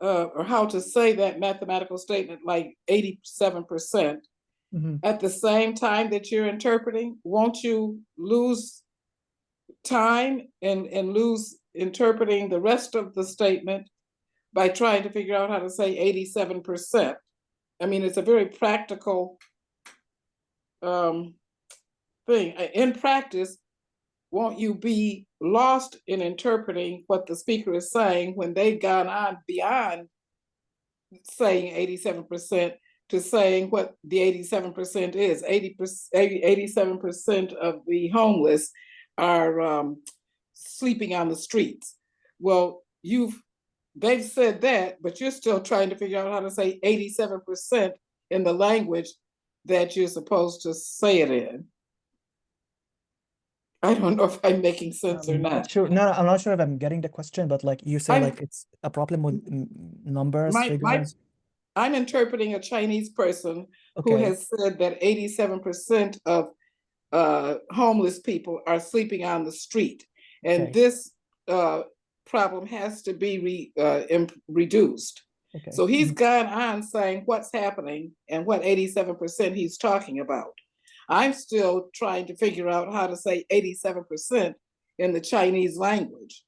or how to say that mathematical statement like 87%. At the same time that you're interpreting, won't you lose time and lose interpreting the rest of the statement by trying to figure out how to say 87%? I mean, it's a very practical thing. In practice, won't you be lost in interpreting what the speaker is saying when they've gone on beyond saying 87% to saying what the 87% is? 87% of the homeless are sleeping on the streets. Well, they've said that, but you're still trying to figure out how to say 87% in the language that you're supposed to say it in. I don't know if I'm making sense or not. Sure. No, I'm not sure if I'm getting the question, but like you say, like it's a problem with numbers, figures. I'm interpreting a Chinese person who Okay. has said that 87% of homeless people are sleeping on the street, and Okay. this problem has to be reduced. Okay. So he's gone on saying what's happening and what 87% he's talking about. I'm still trying to figure out how to say 87% in the Chinese language,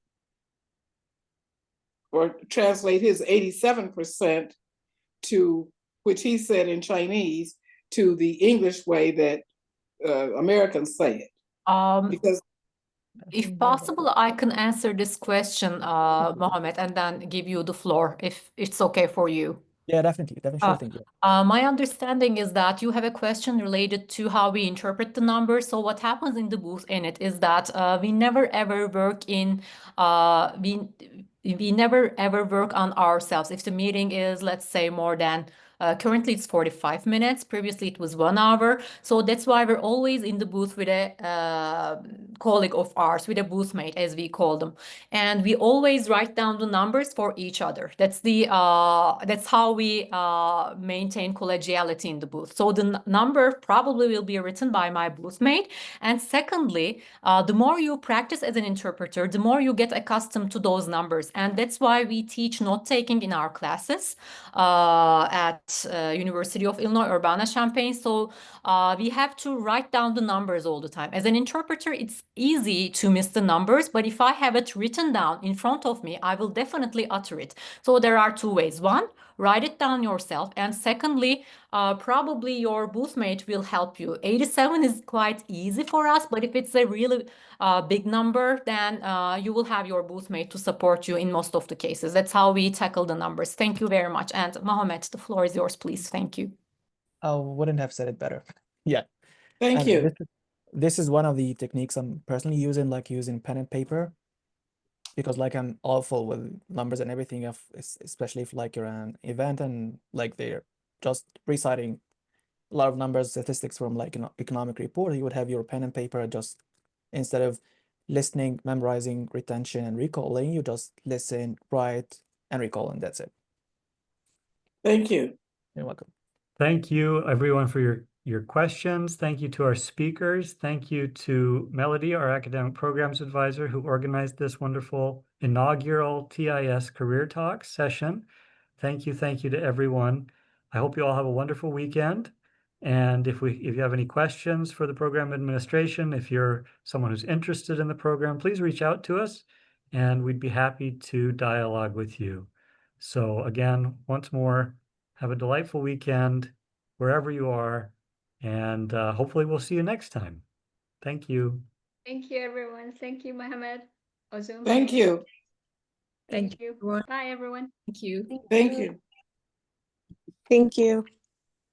or translate his 87% to, which he said in Chinese, to the English way that Americans say it. Because if possible, I can answer this question, Mohammed, and then give you the floor if it's okay for you. Yeah, definitely. Sure thing. My understanding is that you have a question related to how we interpret the numbers. So what happens in the booth in it is that we never ever work in we never ever work on ourselves. If the meeting is, let's say, more than currently it's 45 minutes. Previously it was 1 hour. So that's why we're always in the booth with a colleague of ours, with a booth mate, as we call them. And we always write down the numbers for each other. That's how we maintain collegiality in the booth. So the number probably will be written by my booth mate. And secondly, the more you practice as an interpreter, the more you get accustomed to those numbers. And that's why we teach note-taking in our classes at University of Illinois Urbana-Champaign. So we have to write down the numbers all the time. As an interpreter, it's easy to miss the numbers, but if I have it written down in front of me, I will definitely utter it. So there are two ways. One, write it down yourself. And secondly, probably your booth mate will help you. 87 is quite easy for us, but if it's a really big number, then you will have your booth mate to support you in most of the cases. That's how we tackle the numbers. Thank you very much. And Mohammed, the floor is yours, please. Thank you. I wouldn't have said it better. Yeah. thank And you. this is one of the techniques I'm personally using, like using pen and paper, because like I'm awful with numbers and everything, especially if like you're an event and like they're just reciting a lot of numbers, statistics from like an economic report, you would have your pen and paper, just instead of listening, memorizing, retention, and recalling, you just listen, write, and recall, and that's it. Thank you. You're welcome. Thank you, everyone, for your questions. Thank you to our speakers. Thank you to Melody, our academic programs advisor, who organized this wonderful inaugural TIS Career Talk session. Thank you to everyone. I hope you all have a wonderful weekend. And if you have any questions for the program administration, if you're someone who's interested in the program, please reach out to us, and we'd be happy to dialogue with you. So again, once more, have a delightful weekend wherever you are, and hopefully we'll see you next time. Thank you. Thank you, everyone. Thank you, Mohammed. Ozum. Thank you. Thank you. everyone. Bye, everyone. Thank you. Thank you. Thank you.